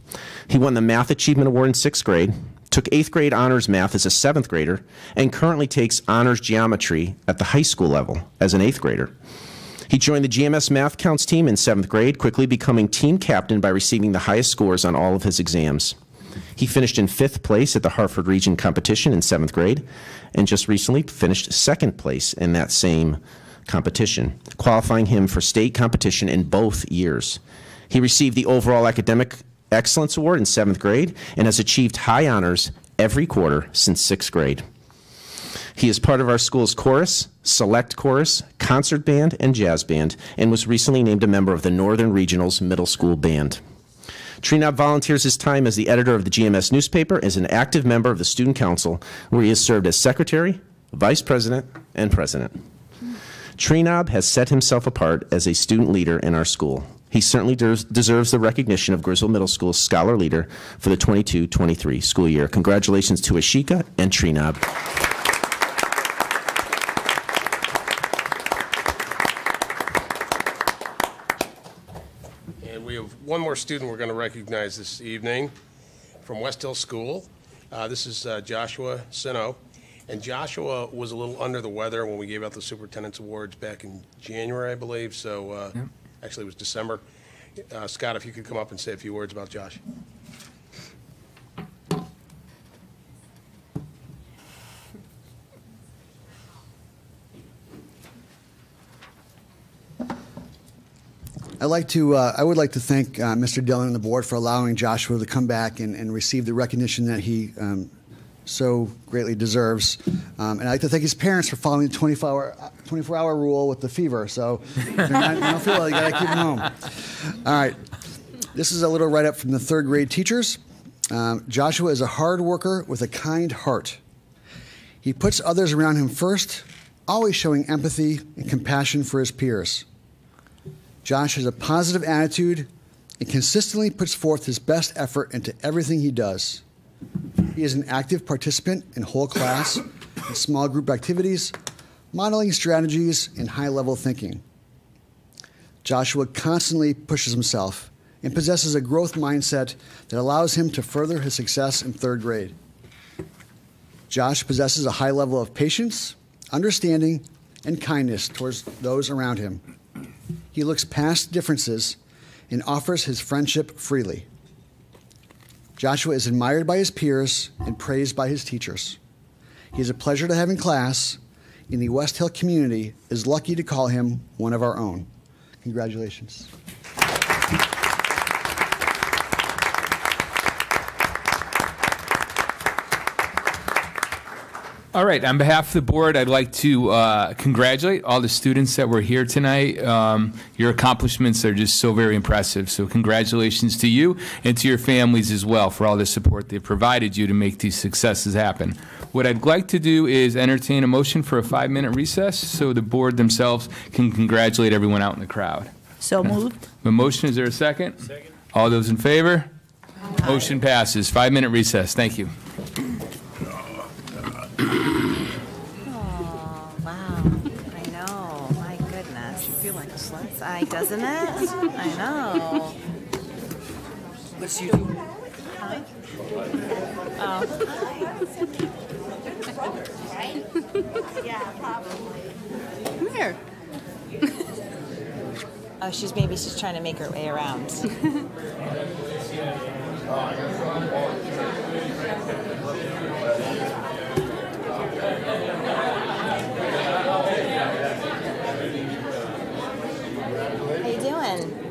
He won the Math Achievement Award in 6th grade, took 8th grade honors math as a 7th grader, and currently takes honors geometry at the high school level as an 8th grader. He joined the GMS Math Counts team in 7th grade, quickly becoming team captain by receiving the highest scores on all of his exams. He finished in 5th place at the Hartford Region competition in 7th grade, and just recently finished 2nd place in that same competition, qualifying him for state competition in both years. He received the Overall Academic Excellence Award in 7th grade and has achieved high honors every quarter since 6th grade. He is part of our school's chorus, select chorus, concert band, and jazz band, and was recently named a member of the Northern Regional's middle school band. Trinob volunteers his time as the editor of the GMS newspaper, as an active member of the student council, where he has served as secretary, vice president, and president. Trinob has set himself apart as a student leader in our school. He certainly deserves the recognition of Griswold Middle School's Scholar Leader for the 22-23 school year. Congratulations to Ashika and Trinob. And we have one more student we're going to recognize this evening from West Hill School. This is Joshua Sino. And Joshua was a little under the weather when we gave out the Superintendent's Awards back in January, I believe. So actually, it was December. Scott, if you could come up and say a few words about Josh. I would like to thank Mr. Dillon and the board for allowing Joshua to come back and receive the recognition that he so greatly deserves. And I'd like to thank his parents for following the 24-hour rule with the fever. So if you don't feel well, you got to keep him home. All right. This is a little write-up from the 3rd grade teachers. Joshua is a hard worker with a kind heart. He puts others around him first, always showing empathy and compassion for his peers. Josh has a positive attitude and consistently puts forth his best effort into everything he does. He is an active participant in whole class and small group activities, modeling strategies and high-level thinking. Joshua constantly pushes himself and possesses a growth mindset that allows him to further his success in 3rd grade. Josh possesses a high level of patience, understanding, and kindness towards those around him. He looks past differences and offers his friendship freely. Joshua is admired by his peers and praised by his teachers. He is a pleasure to have in class, and the West Hill community is lucky to call him one of our own. Congratulations. All right, on behalf of the board, I'd like to congratulate all the students that were here tonight. Your accomplishments are just so very impressive. So congratulations to you and to your families as well for all the support they've provided you to make these successes happen. What I'd like to do is entertain a motion for a 5-minute recess so the board themselves can congratulate everyone out in the crowd. So moved. The motion, is there a second? Second. All those in favor? Aye. Motion passes. 5-minute recess. Thank you. Doesn't it? I know. What's you doing? Oh. Yeah, probably. Come here. Oh, she's trying to make her way around. How you doing?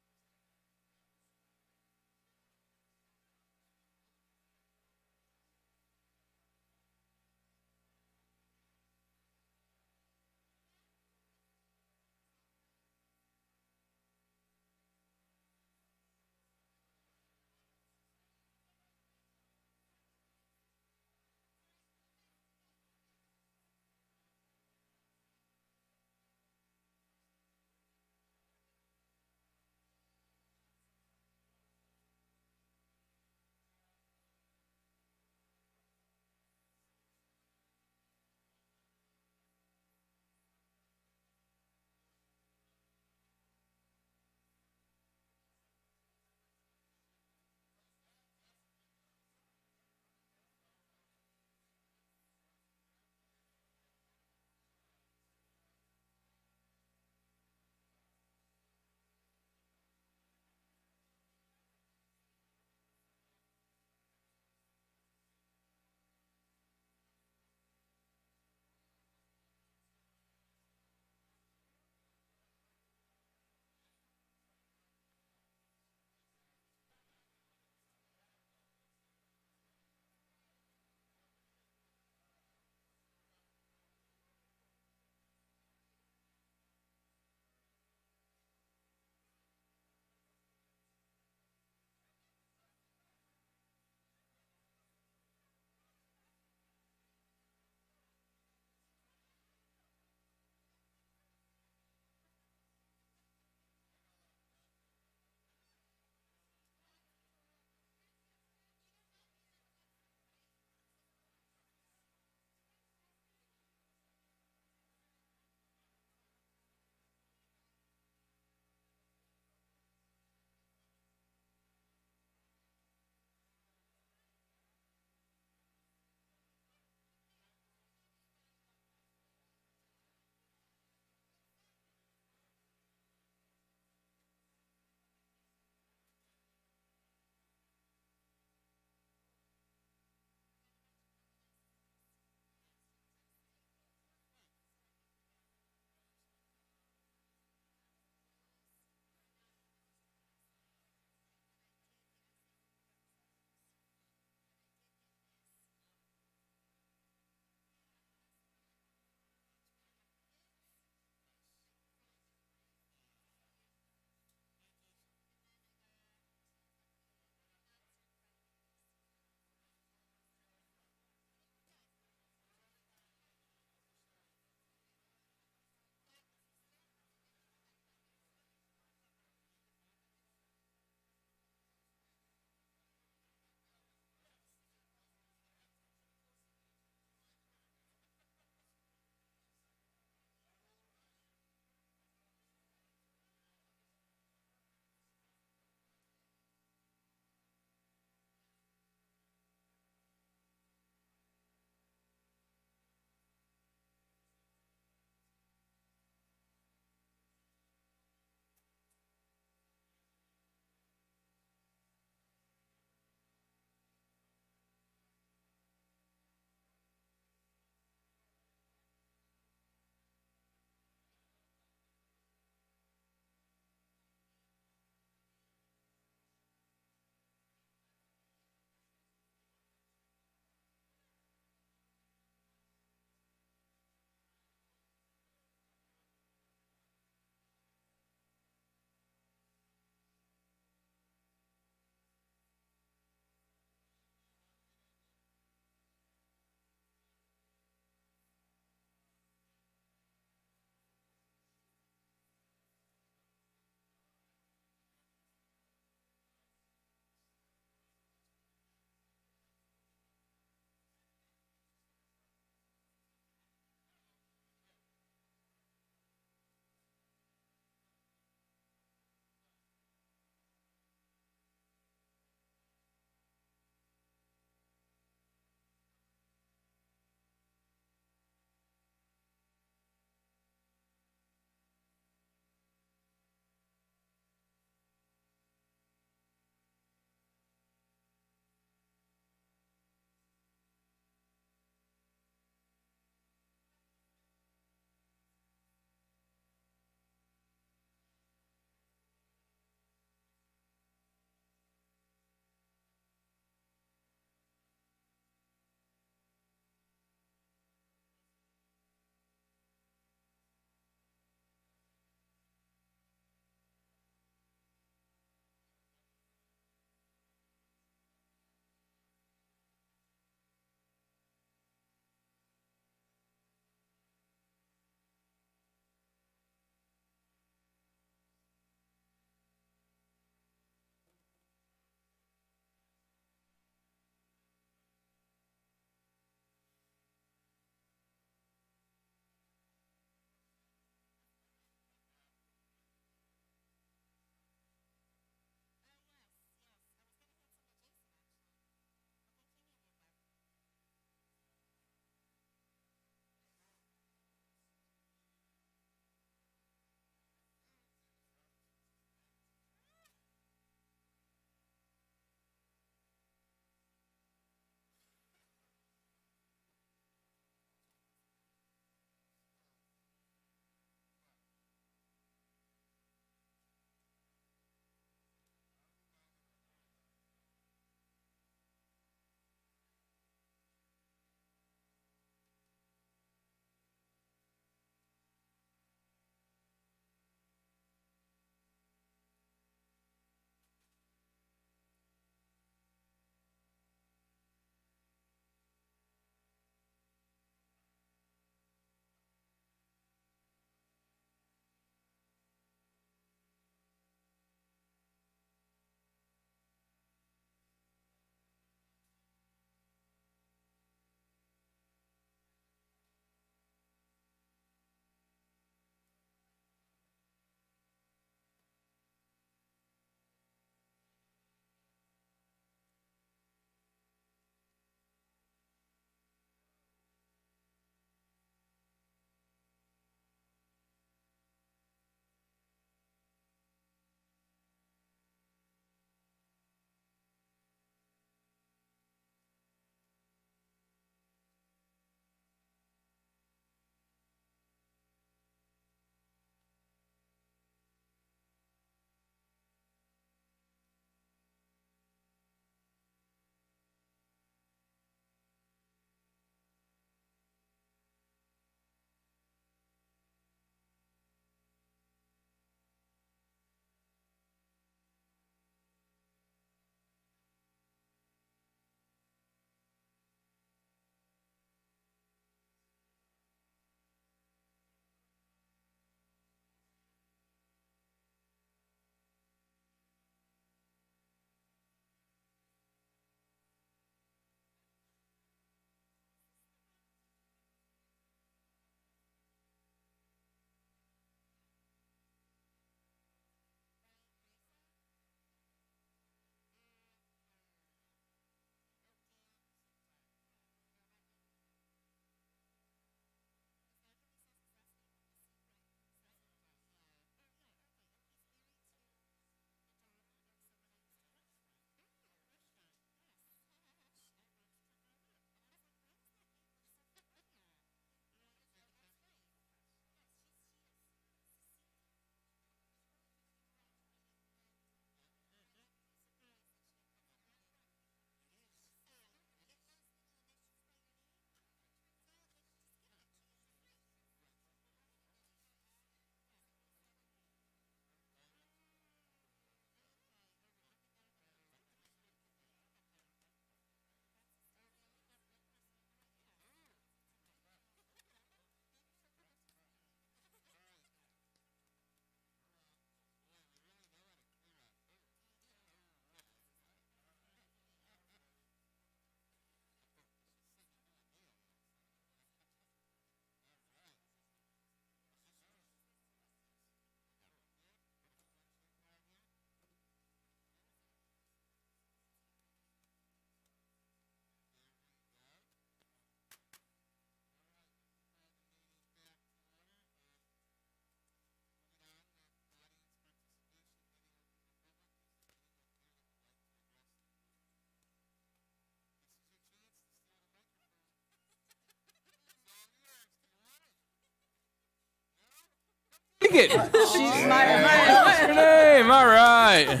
take it. She's What's your name? All right.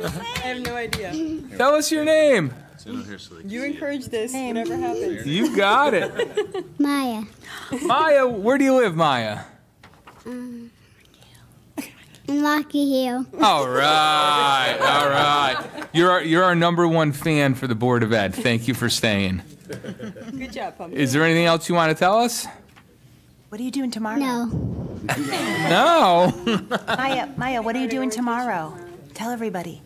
I have no idea. Tell us your name. You encourage this, whatever happens. You got it. Maya. Maya, where do you live, Maya? In Rocky Hill. All right, all right. You're our #1 fan for the Board of Ed. Thank you for staying. Good job, Pumpkin. Is there anything else you want to tell us? What are you doing tomorrow? No. No. Maya, what are you doing tomorrow? Tell everybody.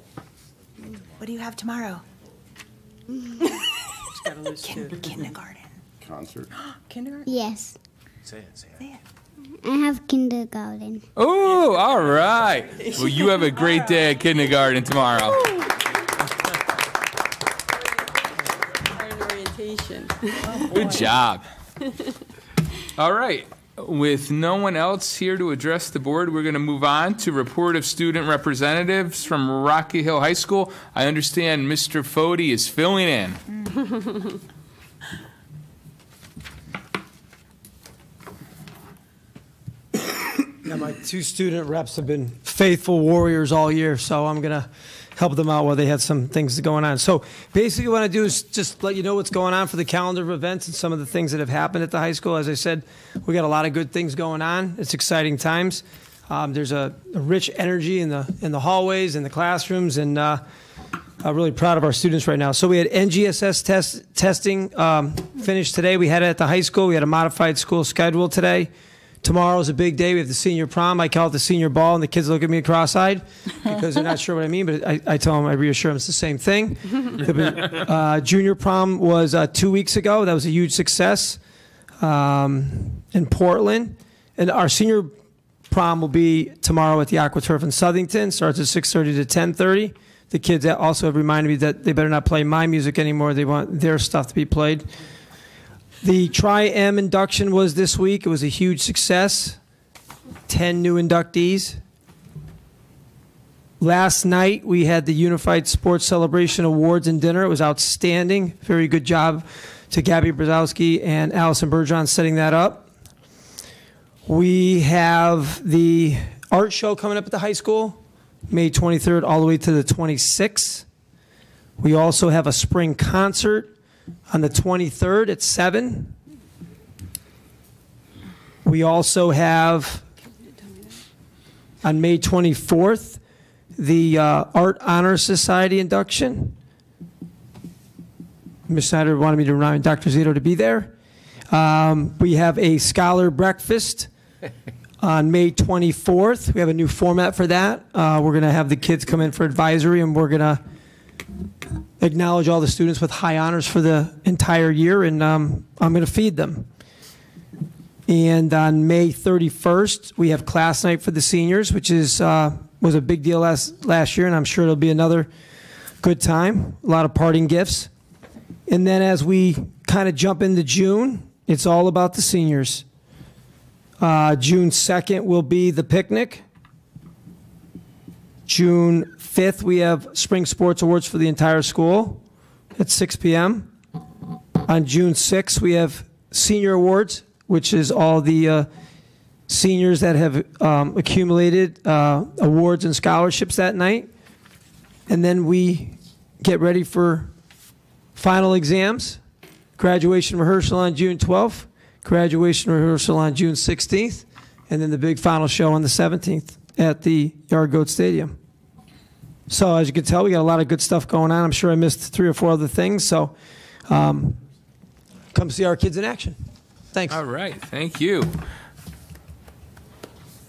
What do you have tomorrow? Kindergarten. Concert. Kindergarten? Yes. Say it. I have kindergarten. Oh, all right. Well, you have a great day at kindergarten tomorrow. Orientation. Good job. All right. With no one else here to address the board, we're going to move on to report of student representatives from Rocky Hill High School. I understand Mr. Fody is filling in. Yeah, my 2 student reps have been faithful warriors all year, so I'm going to help them out while they had some things going on. So basically what I do is just let you know what's going on for the calendar of events and some of the things that have happened at the high school. As I said, we got a lot of good things going on. It's exciting times. There's a rich energy in the hallways, in the classrooms, and I'm really proud of our students right now. So we had NGSS testing finished today. We had it at the high school. We had a modified school schedule today. Tomorrow's a big day. We have the senior prom. I call it the senior ball, and the kids look at me cross-eyed because they're not sure what I mean, but I tell them, I reassure them it's the same thing. Junior prom was 2 weeks ago. That was a huge success in Portland. And our senior prom will be tomorrow at the AquaTurf in Southington. Starts at 6:30 to 10:30. The kids also have reminded me that they better not play my music anymore. They want their stuff to be played. The Tri-M induction was this week. It was a huge success. 10 new inductees. Last night, we had the Unified Sports Celebration Awards and dinner. It was outstanding. Very good job to Gabby Brzezowski and Allison Bergeron setting that up. We have the art show coming up at the high school, May 23rd all the way to the 26th. We also have a spring concert on the 23rd at 7. We also have, on May 24th, the Art Honor Society induction. Ms. Snyder wanted me to remind Dr. Zito to be there. We have a scholar breakfast on May 24th. We have a new format for that. We're going to have the kids come in for advisory, and we're going to acknowledge all the students with high honors for the entire year, and I'm going to feed them. And on May 31st, we have class night for the seniors, which was a big deal last year, and I'm sure it'll be another good time. A lot of parting gifts. And then as we kind of jump into June, it's all about the seniors. June 2nd will be the picnic. June 5th, we have Spring Sports Awards for the entire school at 6 p.m. On June 6th, we have Senior Awards, which is all the seniors that have accumulated awards and scholarships that night. And then we get ready for final exams, graduation rehearsal on June 12th, graduation rehearsal on June 16th, and then the big final show on the 17th at the Yard Goat Stadium. So as you can tell, we got a lot of good stuff going on. I'm sure I missed 3 or 4 other things. So come see our kids in action. Thanks. All right. Thank you.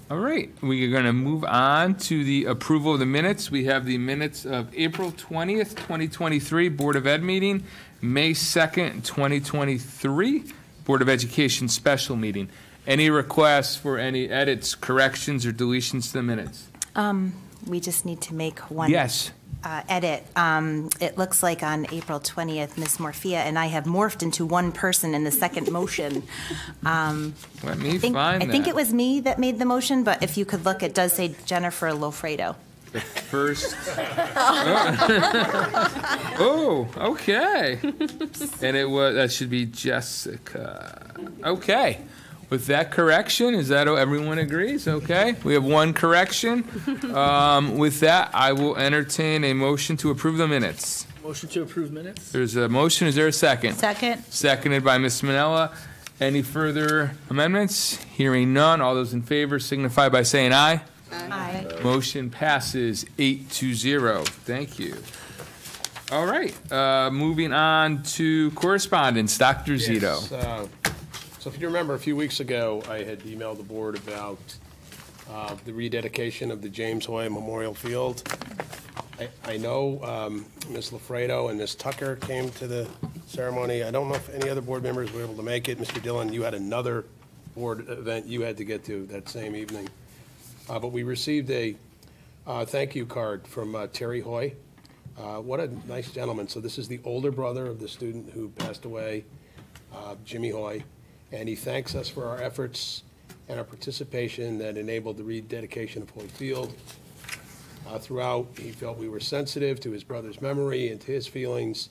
All right. We are going to move on to the approval of the minutes. We have the minutes of April 20th, 2023, Board of Ed meeting, May 2nd, 2023, Board of Education special meeting. Any requests for any edits, corrections, or deletions to the minutes? We just need to make one edit. It looks like on April 20th, Ms. Morphia and I have morphed into one person in the second motion. Let me find that. I think it was me that made the motion, but if you could look, it does say Jennifer Lofredo. The first. Oh, okay. And it was, that should be Jessica. Okay. With that correction, is that everyone agrees? Okay, we have one correction. With that, I will entertain a motion to approve the minutes. Motion to approve minutes? There's a motion. Is there a second? Second. Seconded by Ms. Manella. Any further amendments? Hearing none. All those in favor signify by saying aye. Aye. Motion passes 8-0. Thank you. All right, moving on to correspondence. Dr. Zito. So if you remember, a few weeks ago, I had emailed the board about the rededication of the James Hoy Memorial Field. I know Ms. Lafredo and Ms. Tucker came to the ceremony. I don't know if any other board members were able to make it. Mr. Dillon, you had another board event you had to get to that same evening. But we received a thank you card from Terry Hoy. What a nice gentleman. So this is the older brother of the student who passed away, Jimmy Hoy, and he thanks us for our efforts and our participation that enabled the rededication of Hoy Field. Throughout, he felt we were sensitive to his brother's memory and to his feelings,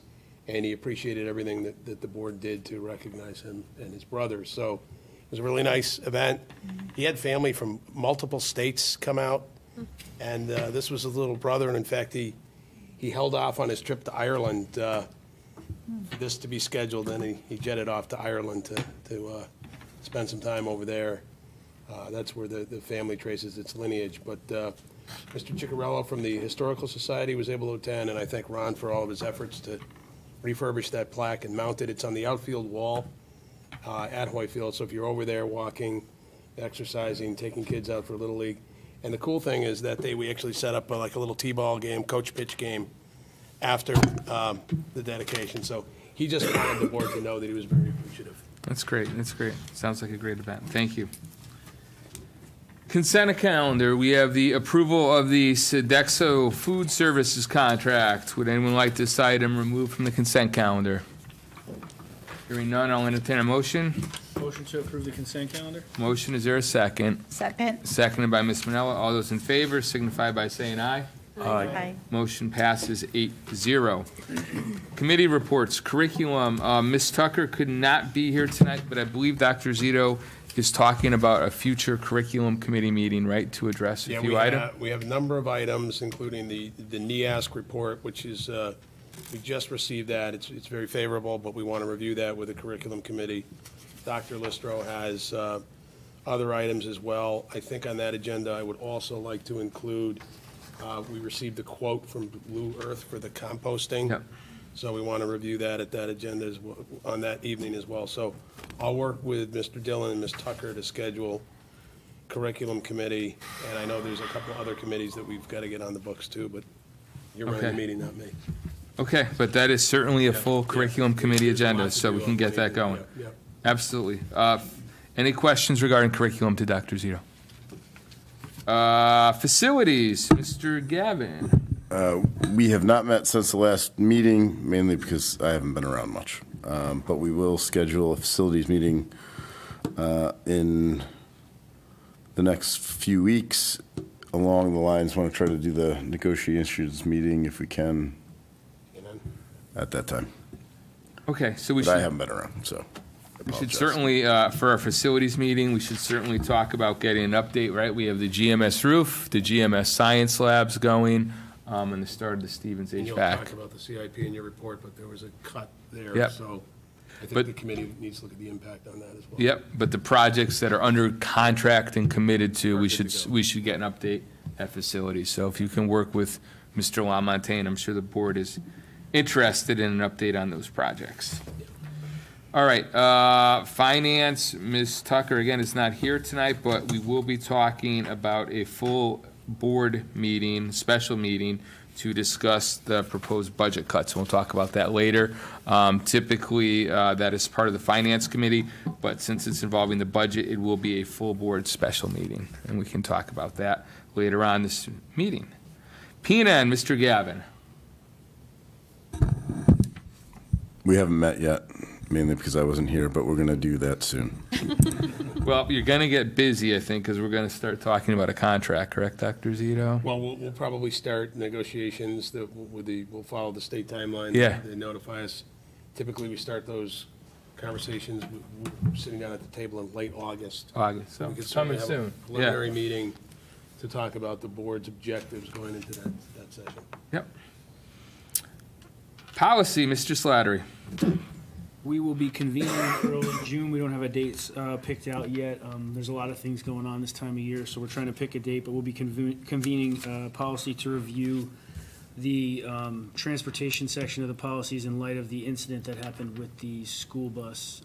and he appreciated everything that the board did to recognize him and his brother. So it was a really nice event. He had family from multiple states come out, and this was his little brother, and in fact, he held off on his trip to Ireland for this to be scheduled, and he jetted off to Ireland to spend some time over there. That's where the family traces its lineage. But Mr. Ciccarello from the Historical Society was able to attend, and I thank Ron for all of his efforts to refurbish that plaque and mount it. It's on the outfield wall at Hoy Field, so if you're over there walking, exercising, taking kids out for Little League. And the cool thing is that we actually set up like a little t-ball game, coach pitch game after the dedication. So he just wanted the board to know that he was very appreciative. That's great. That's great. Sounds like a great event. Thank you. Consent calendar. We have the approval of the Sodexo Food Services contract. Would anyone like this item removed from the consent calendar? Hearing none, I'll entertain a motion. Motion to approve the consent calendar? Motion, is there a second? Second. Seconded by Ms. Manella. All those in favor signify by saying aye. Aye. Motion passes 8-0. Committee reports, curriculum. Ms. Tucker could not be here tonight, but I believe Dr. Zito is talking about a future curriculum committee meeting, right, to address a few items? We have a number of items, including the NEASC report, which is, we just received that. It's very favorable, but we want to review that with the curriculum committee. Dr. Listro has other items as well. I think on that agenda, I would also like to include, we received a quote from Blue Earth for the composting. Yep. So we want to review that at that agenda as well, on that evening as well. So I'll work with Mr. Dillon and Ms. Tucker to schedule curriculum committee. And I know there's a couple other committees that we've got to get on the books too, but you're running the meeting, not me. Okay, but that is certainly a full curriculum committee agenda, so we can get that going. Absolutely. Any questions regarding curriculum to Dr. Zito? Facilities, Mr. Gavin. We have not met since the last meeting, mainly because I haven't been around much. But we will schedule a facilities meeting in the next few weeks along the lines. Want to try to do the negotiations meeting if we can at that time. Okay, so we but should. I haven't been around, so. We should certainly, for our facilities meeting, we should certainly talk about getting an update, right? We have the GMS roof, the GMS science labs going, and the start of the Stevens HVAC. You'll talk about the CIP in your report, but there was a cut there, Yep. so I think the committee needs to look at the impact on that as well. Yep, but the projects that are under contract and committed to, we should get an update at facilities. So if you can work with Mr. LaMontagne, I'm sure the board is interested in an update on those projects. All right, finance, Ms. Tucker, again, is not here tonight, but we will be talking about a full board meeting, special meeting, to discuss the proposed budget cuts. We'll talk about that later. Typically, that is part of the finance committee, but since it's involving the budget, it will be a full board special meeting, and we can talk about that later on this meeting. PNN, Mr. Gavin. We haven't met yet, mainly because I wasn't here, but we're going to do that soon. Well, you're going to get busy, I think, because we're going to start talking about a contract, correct, Dr. Zito? Well, we'll probably start negotiations we'll follow the state timeline. Yeah. They notify us. Typically, we start those conversations, we're sitting down at the table in late August. August, so We could coming certainly have soon. a preliminary meeting to talk about the board's objectives going into that session. Yep. Policy, Mr. Slattery. We will be convening early June. We don't have a date picked out yet. There's a lot of things going on this time of year, so we're trying to pick a date, but we'll be convening policy to review the transportation section of the policies in light of the incident that happened with the school bus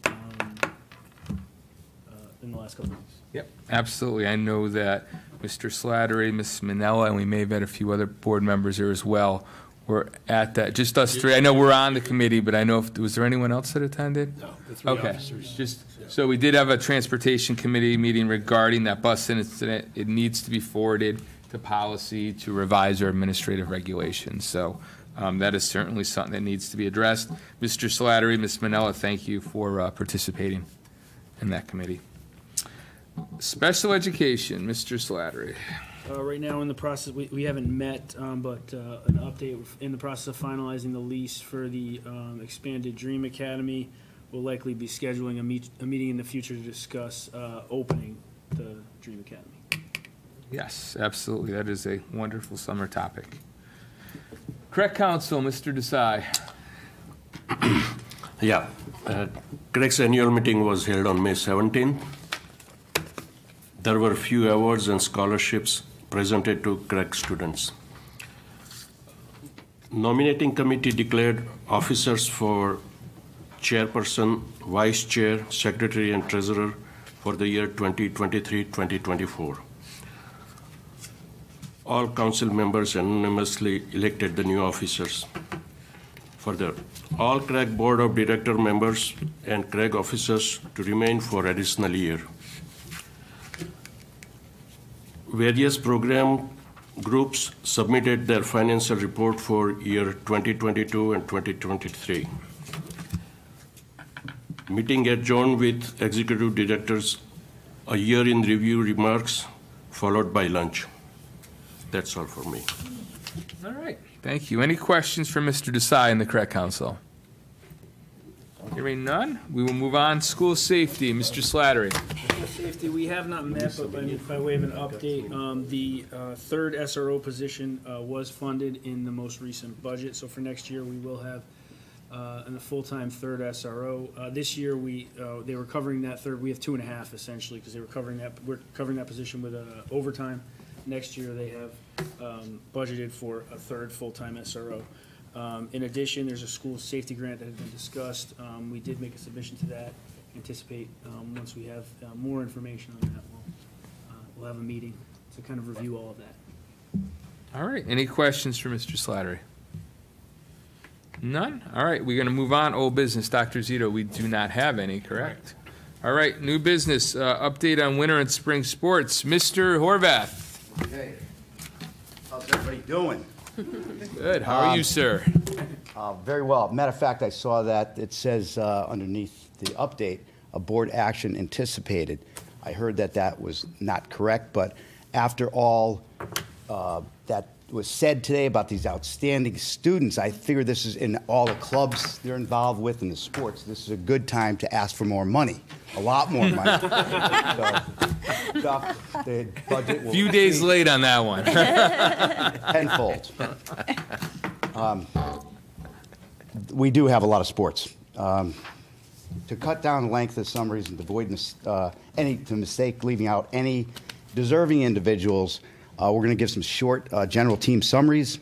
in the last couple of weeks. Yep, absolutely. I know that Mr. Slattery, Ms. Manella, and we may have had a few other board members here as well. We're at that, just us three. I know we're on the committee, but I know, was there anyone else that attended? No, the three officers. So we did have a transportation committee meeting regarding that bus incident. It needs to be forwarded to policy to revise our administrative regulations. So that is certainly something that needs to be addressed. Mr. Slattery, Ms. Manella, thank you for participating in that committee. Special education, Mr. Slattery. Right now in the process, we haven't met, but an update, in the process of finalizing the lease for the expanded Dream Academy. We'll likely be scheduling a meeting in the future to discuss opening the Dream Academy. Yes, absolutely. That is a wonderful summer topic. Correct Counsel, Mr. Desai. Yeah. CREC's annual meeting was held on May 17th. There were a few awards and scholarships presented to CREC students. Nominating committee declared officers for chairperson, vice chair, secretary, and treasurer for the year 2023-2024. All council members unanimously elected the new officers. Further, all CREC board of director members and CREC officers to remain for additional year. Various program groups submitted their financial report for year 2022 and 2023. Meeting adjourned with executive directors, a year in review remarks, followed by lunch. That's all for me. All right. Thank you. Any questions for Mr. Desai and the Correct Counsel? Hearing none, we will move on. School safety, Mr. Slattery. Safety, we have not met, but by way of an update, the third SRO position was funded in the most recent budget. So for next year, we will have a full-time third SRO. This year, they were covering that third. We have 2.5 essentially, because they were covering that. We're covering that position with overtime. Next year, they have budgeted for a third full-time SRO. In addition, there's a school safety grant that has been discussed. We did make a submission to that. Anticipate once we have more information on that, we'll have a meeting to kind of review all of that. All right. Any questions for Mr. Slattery? None? All right. We're going to move on. Old business. Dr. Zito, we do not have any, correct? All right. New business. Update on winter and spring sports. Mr. Horvath. Hey, how's everybody doing? Good. How are you, sir? Very well. Matter of fact, I saw that it says underneath the update, a board action anticipated. I heard that was not correct, but after all that was said today about these outstanding students, I figure this is in all the clubs they're involved with in the sports. This is a good time to ask for more money, a lot more money. So, the budget will few days late on that one. Tenfold. We do have a lot of sports. To cut down the length of summaries and avoid leaving out any deserving individuals, we're going to give some short general team summaries.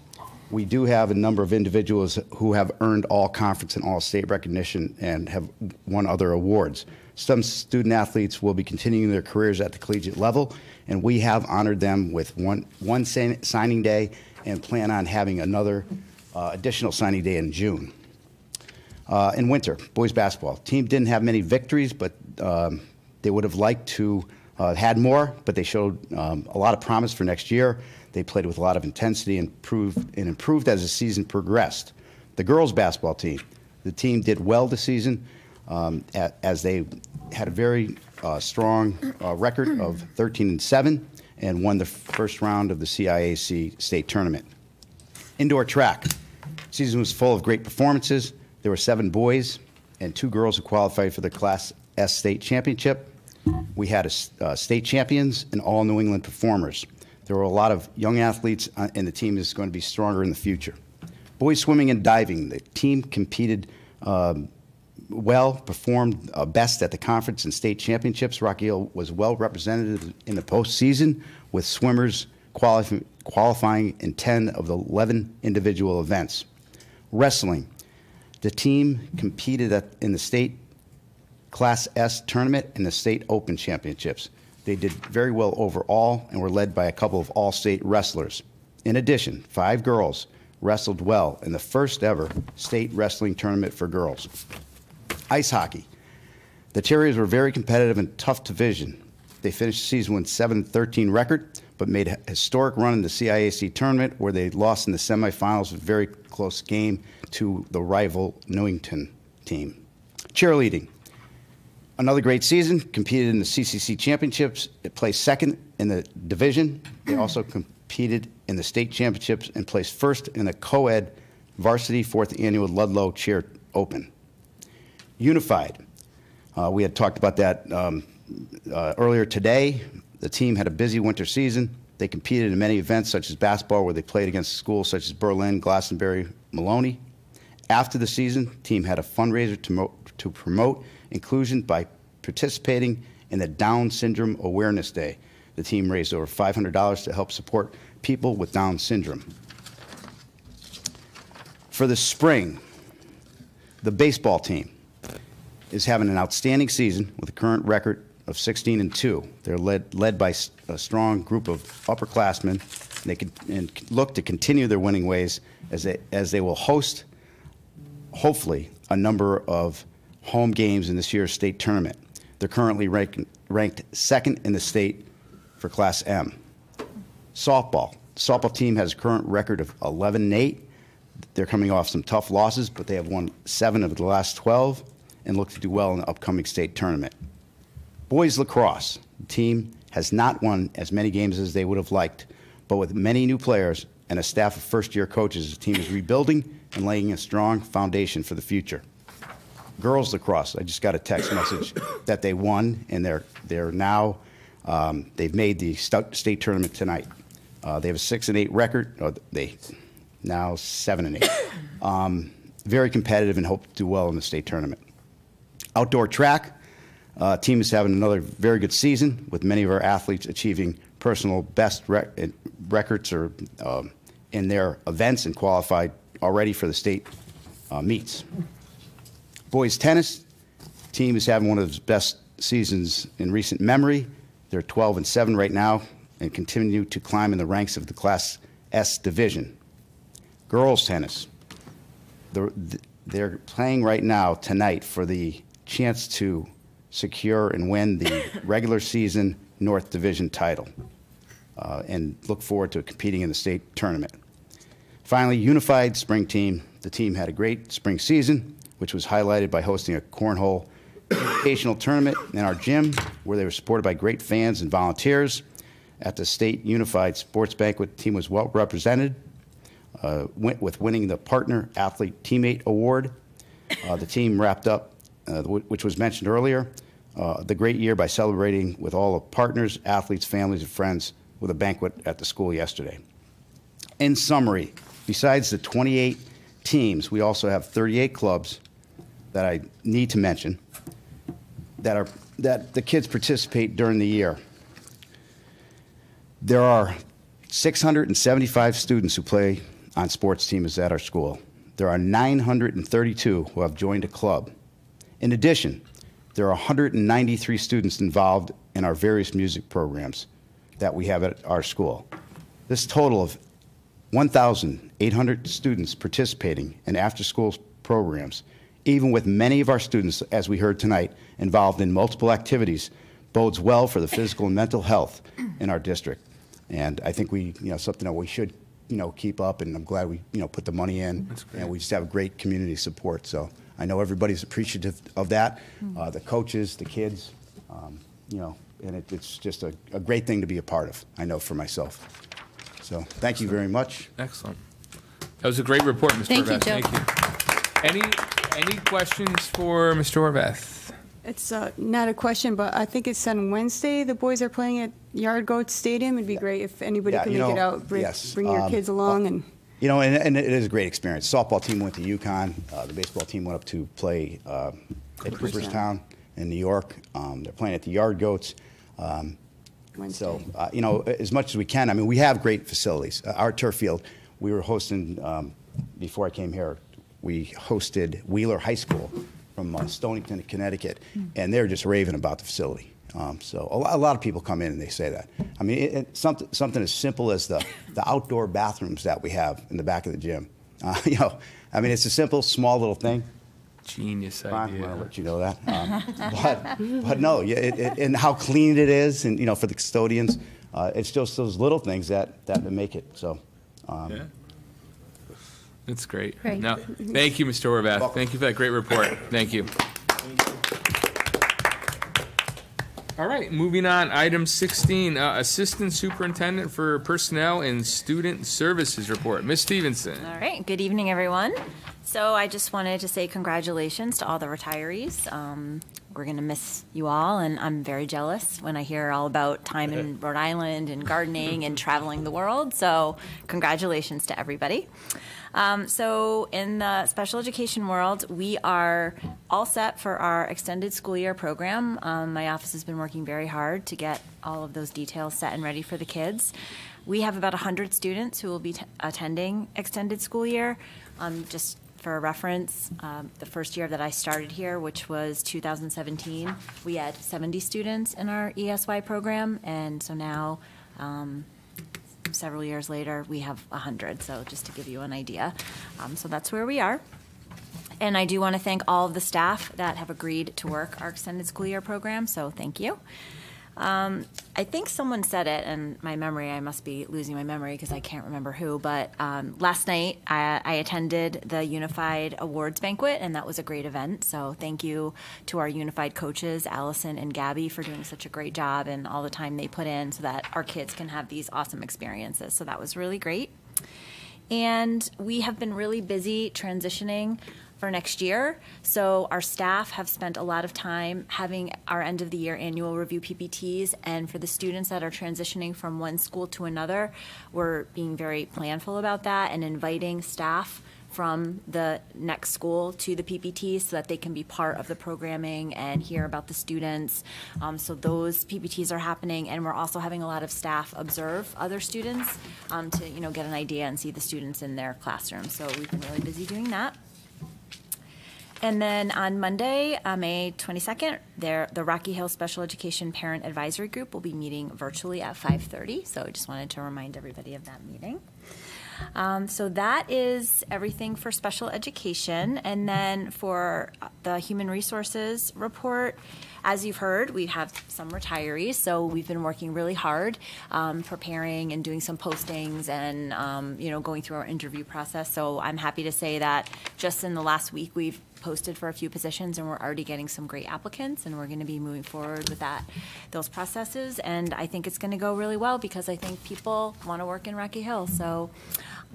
We do have a number of individuals who have earned all conference and all state recognition and have won other awards. Some student athletes will be continuing their careers at the collegiate level, and we have honored them with one signing day and plan on having another additional signing day in June. In winter, boys basketball. Team didn't have many victories, but they would have liked to had more, but they showed a lot of promise for next year. They played with a lot of intensity and improved as the season progressed. The girls basketball team, the team did well this season as they had a very strong record of 13-7 and won the first round of the CIAC state tournament. Indoor track. Season was full of great performances. There were 7 boys and 2 girls who qualified for the Class S state championship. We had state champions and all New England performers. There were a lot of young athletes, and the team is going to be stronger in the future. Boys swimming and diving, the team competed well, performed best at the conference and state championships. Rocky Hill was well represented in the postseason, with swimmers qualifying in 10 of the 11 individual events. Wrestling, the team competed in the state Class S tournament and the state open championships. They did very well overall and were led by a couple of all-state wrestlers. In addition, 5 girls wrestled well in the first ever state wrestling tournament for girls. Ice hockey. The Terriers were very competitive and tough division. They finished the season with a 7-13 record, but made a historic run in the CIAC tournament where they lost in the semifinals with a very close game to the rival Newington team. Cheerleading. Another great season, competed in the CCC championships. It placed second in the division. They also competed in the state championships and placed first in the co-ed varsity 4th annual Ludlow Cheer Open. Unified. We had talked about that earlier today. The team had a busy winter season. They competed in many events such as basketball, where they played against schools such as Berlin, Glastonbury, Maloney. After the season, the team had a fundraiser to promote inclusion by participating in the Down Syndrome Awareness Day. The team raised over $500 to help support people with Down syndrome. For the spring, the baseball team is having an outstanding season with a current record of 16-2. They're led by a strong group of upperclassmen. They can look to continue their winning ways as they will host, hopefully, a number of home games in this year's state tournament. They're currently ranked second in the state for Class M. Softball. The softball team has a current record of 11-8. They're coming off some tough losses, but they have won 7 of the last 12 and look to do well in the upcoming state tournament. Boys lacrosse. The team has not won as many games as they would have liked, but with many new players and a staff of first-year coaches, the team is rebuilding and laying a strong foundation for the future. Girls lacrosse, I just got a text message that they won, and they're now they've made the state tournament tonight. They have a 6-8 record. Or they now 7-8. Very competitive and hope to do well in the state tournament. Outdoor track, team is having another very good season with many of our athletes achieving personal best records or in their events and qualified already for the state meets. Boys tennis, team is having one of the best seasons in recent memory. They're 12-7 right now and continue to climb in the ranks of the Class S division. Girls tennis, they're playing right now tonight for the chance to secure and win the regular season North Division title and look forward to competing in the state tournament. Finally, unified spring team. The team had a great spring season, which was highlighted by hosting a cornhole educational tournament in our gym, where they were supported by great fans and volunteers. At the state unified sports banquet, the team was well represented, with winning the Partner Athlete Teammate Award. The team wrapped up, which was mentioned earlier, the great year by celebrating with all the partners, athletes, families, and friends with a banquet at the school yesterday. In summary, besides the 28 teams, we also have 38 clubs that I need to mention that the kids participate during the year. There are 675 students who play on sports teams at our school. There are 932 who have joined a club. In addition, there are 193 students involved in our various music programs that we have at our school. This total of 1,800 students participating in after-school programs, even with many of our students, as we heard tonight, involved in multiple activities, bodes well for the physical and mental health in our district. And I think something that we should, keep up, and I'm glad we, put the money in, and we just have great community support. So I know everybody's appreciative of that, the coaches, the kids, and it's just a great thing to be a part of, I know for myself. So thank you very much. Excellent. That was a great report, Mr. Thank you, Burbass. Joe. Thank you. Any questions for Mr. Horvath? It's not a question, but I think it's on Wednesday. The boys are playing at Yard Goat Stadium. It'd be great if anybody could make it out. Bring your kids along. And you know, and it is a great experience. Softball team went to UConn. The baseball team went up to play at Cooperstown in New York. They're playing at the Yard Goats. So, you know, as much as we can, I mean, we have great facilities. Our turf field, we were hosting, before I came here, we hosted Wheeler High School from Stonington, Connecticut, and they're just raving about the facility. So a lot of people come in and they say that. I mean, something as simple as the outdoor bathrooms that we have in the back of the gym. You know, I mean, it's a simple, small little thing. Genius idea. I'm going to let you know that. But no, and how clean it is, and you know, for the custodians, it's just those little things that make it. So. Yeah. That's great. No, thank you, Mr. Horvath. Thank you for that great report. Thank you. All right, moving on. Item 16, Assistant Superintendent for Personnel and Student Services report. Ms. Stevenson. All right. Good evening, everyone. So I just wanted to say congratulations to all the retirees. We're going to miss you all, and I'm very jealous when I hear all about time in Rhode Island and gardening and traveling the world. So congratulations to everybody. So in the special education world, we are all set for our extended school year program. My office has been working very hard to get all of those details set and ready for the kids. We have about 100 students who will be attending extended school year. Just for reference, the first year that I started here, which was 2017, we had 70 students in our ESY program, and so now several years later, we have 100, so just to give you an idea. So that's where we are. And I do want to thank all of the staff that have agreed to work our extended school year program, so thank you. I think someone said it, and my memory, I must be losing my memory because I can't remember who, but last night I attended the Unified Awards Banquet, and that was a great event. So thank you to our Unified coaches, Allison and Gabby, for doing such a great job and all the time they put in so that our kids can have these awesome experiences. So that was really great. And we have been really busy transitioning for next year. So our staff have spent a lot of time having our end of the year annual review PPTs, and for the students that are transitioning from one school to another, we're being very planful about that and inviting staff from the next school to the PPTs so that they can be part of the programming and hear about the students. So those PPTs are happening, and we're also having a lot of staff observe other students to get an idea and see the students in their classroom. So we've been really busy doing that. And then on Monday, May 22nd, the Rocky Hill Special Education Parent Advisory Group will be meeting virtually at 5:30. So I just wanted to remind everybody of that meeting. So that is everything for special education. And then for the human resources report, as you've heard, we have some retirees, so we've been working really hard preparing and doing some postings and going through our interview process. So I'm happy to say that just in the last week we've posted for a few positions, and we're already getting some great applicants, and we're going to be moving forward with those processes. And I think it's going to go really well because I think people want to work in Rocky Hill. So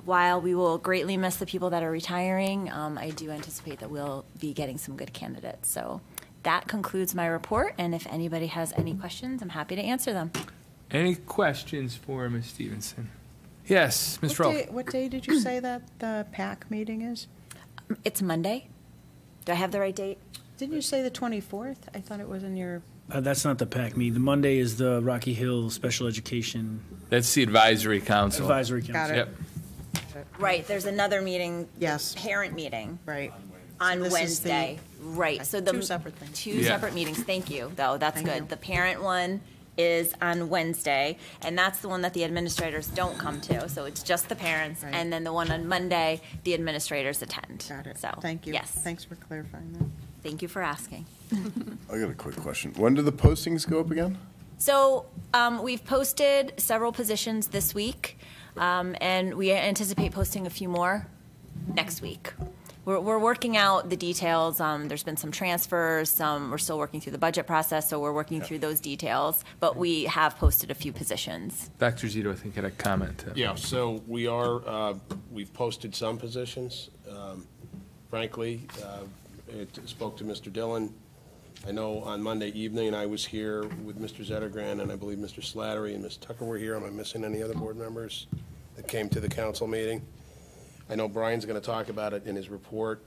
while we will greatly miss the people that are retiring, I do anticipate that we'll be getting some good candidates. So that concludes my report, and if anybody has any questions, I'm happy to answer them. Any questions for Ms. Stevenson? Yes, Ms. Rolfe. What day did you say that the PAC meeting is? It's Monday. Do I have the right date? Didn't you say the 24th? I thought it was in your... That's not the PAC meeting. The Monday is the Rocky Hill Special Education. That's the Advisory Council. Advisory Council. Got it. Yep. Right. There's another meeting. Yes. Parent meeting. Right. On Wednesday. Right. So the two separate things. Two separate meetings. Thank you, though. That's good. The parent one is on Wednesday, and that's the one that the administrators don't come to. So it's just the parents, and then the one on Monday, the administrators attend. Got it. So thank you. Yes. Thanks for clarifying that. Thank you for asking. I got a quick question. When do the postings go up again? So we've posted several positions this week, and we anticipate posting a few more next week. We're working out the details. There's been some transfers. We're still working through the budget process, so we're working through those details. But we have posted a few positions. Dr. Zito, I think, had a comment. Yeah, so we are, we've posted some positions. frankly. It spoke to Mr. Dillon. I know on Monday evening I was here with Mr. Zettergren, and I believe Mr. Slattery and Ms. Tucker were here. Am I missing any other board members that came to the council meeting? I know Brian's going to talk about it in his report,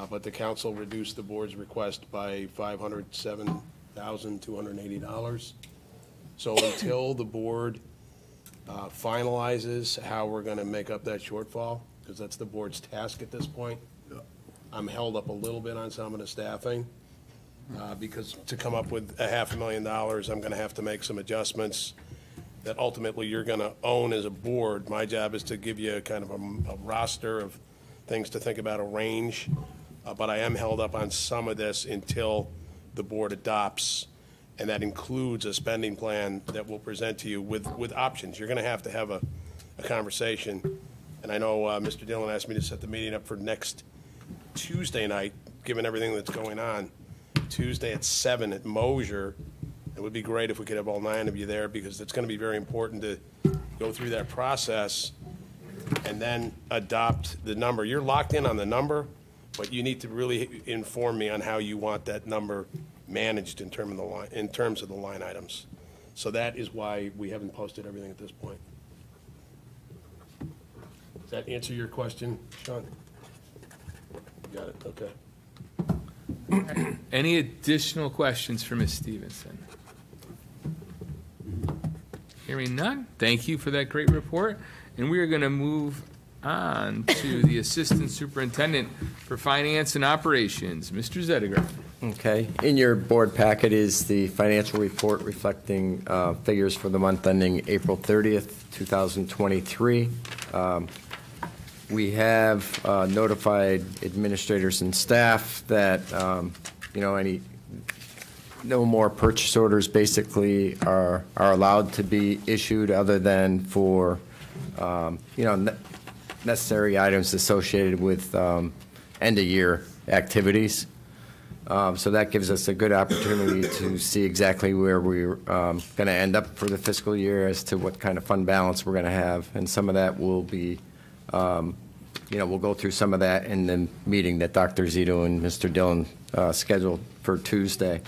but the council reduced the board's request by $507,280. So until the board finalizes how we're going to make up that shortfall, because that's the board's task at this point, I'm held up a little bit on some of the staffing, because to come up with $500,000, I'm going to have to make some adjustments that ultimately you're going to own as a board. My job is to give you kind of a roster of things to think about, a range, but I am held up on some of this until the board adopts, and that includes a spending plan that we'll present to you with options. You're going to have a conversation, and I know Mr. Dillon asked me to set the meeting up for next Tuesday night, given everything that's going on. Tuesday at 7 at Mosier. It would be great if we could have all 9 of you there, because it's going to be very important to go through that process and then adopt the number. You're locked in on the number, but you need to really inform me on how you want that number managed in terms of the line items. So that is why we haven't posted everything at this point. Does that answer your question, Sean? Got it, okay. Any additional questions for Ms. Stevenson? Hearing none, thank you for that great report. And we are going to move on to the Assistant Superintendent for Finance and Operations, Mr. Zettergren. Okay. In your board packet is the financial report reflecting figures for the month ending April 30th, 2023. We have notified administrators and staff that, no more purchase orders basically are allowed to be issued other than for, necessary items associated with end-of-year activities. So that gives us a good opportunity to see exactly where we're going to end up for the fiscal year as to what kind of fund balance we're going to have. And some of that will be, we'll go through some of that in the meeting that Dr. Zito and Mr. Dillon scheduled for Tuesday.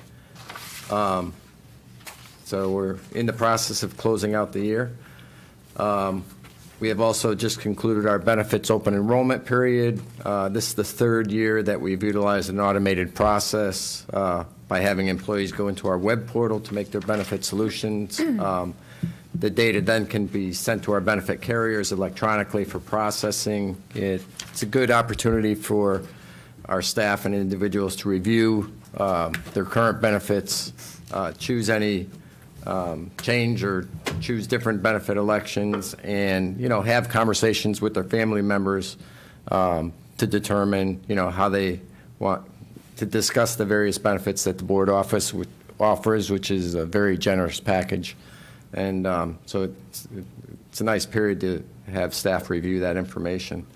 So we're in the process of closing out the year. We have also just concluded our benefits open enrollment period. This is the 3rd year that we've utilized an automated process by having employees go into our web portal to make their benefit solutions. The data then can be sent to our benefit carriers electronically for processing. It's a good opportunity for our staff and individuals to review their current benefits, choose any change or choose different benefit elections, and have conversations with their family members to determine how they want to discuss the various benefits that the board offers, which is a very generous package. And so it's a nice period to have staff review that information.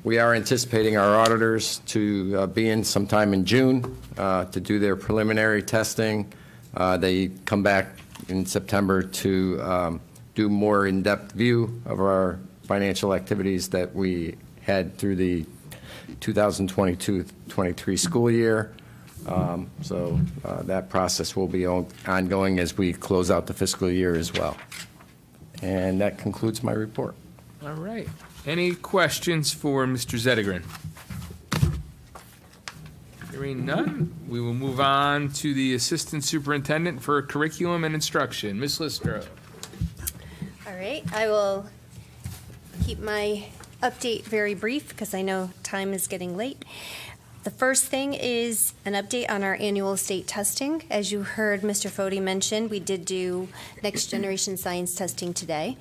We are anticipating our auditors to be in sometime in June to do their preliminary testing. They come back in September to do more in-depth view of our financial activities that we had through the 2022-23 school year. So that process will be ongoing as we close out the fiscal year as well. And that concludes my report. All right. Any questions for Mr. Zettergren? Hearing none, we will move on to the Assistant Superintendent for Curriculum and Instruction, Ms. Listro. All right. I will keep my update very brief because I know time is getting late. The first thing is an update on our annual state testing. As you heard Mr. Foti mention, we did do next generation science testing today.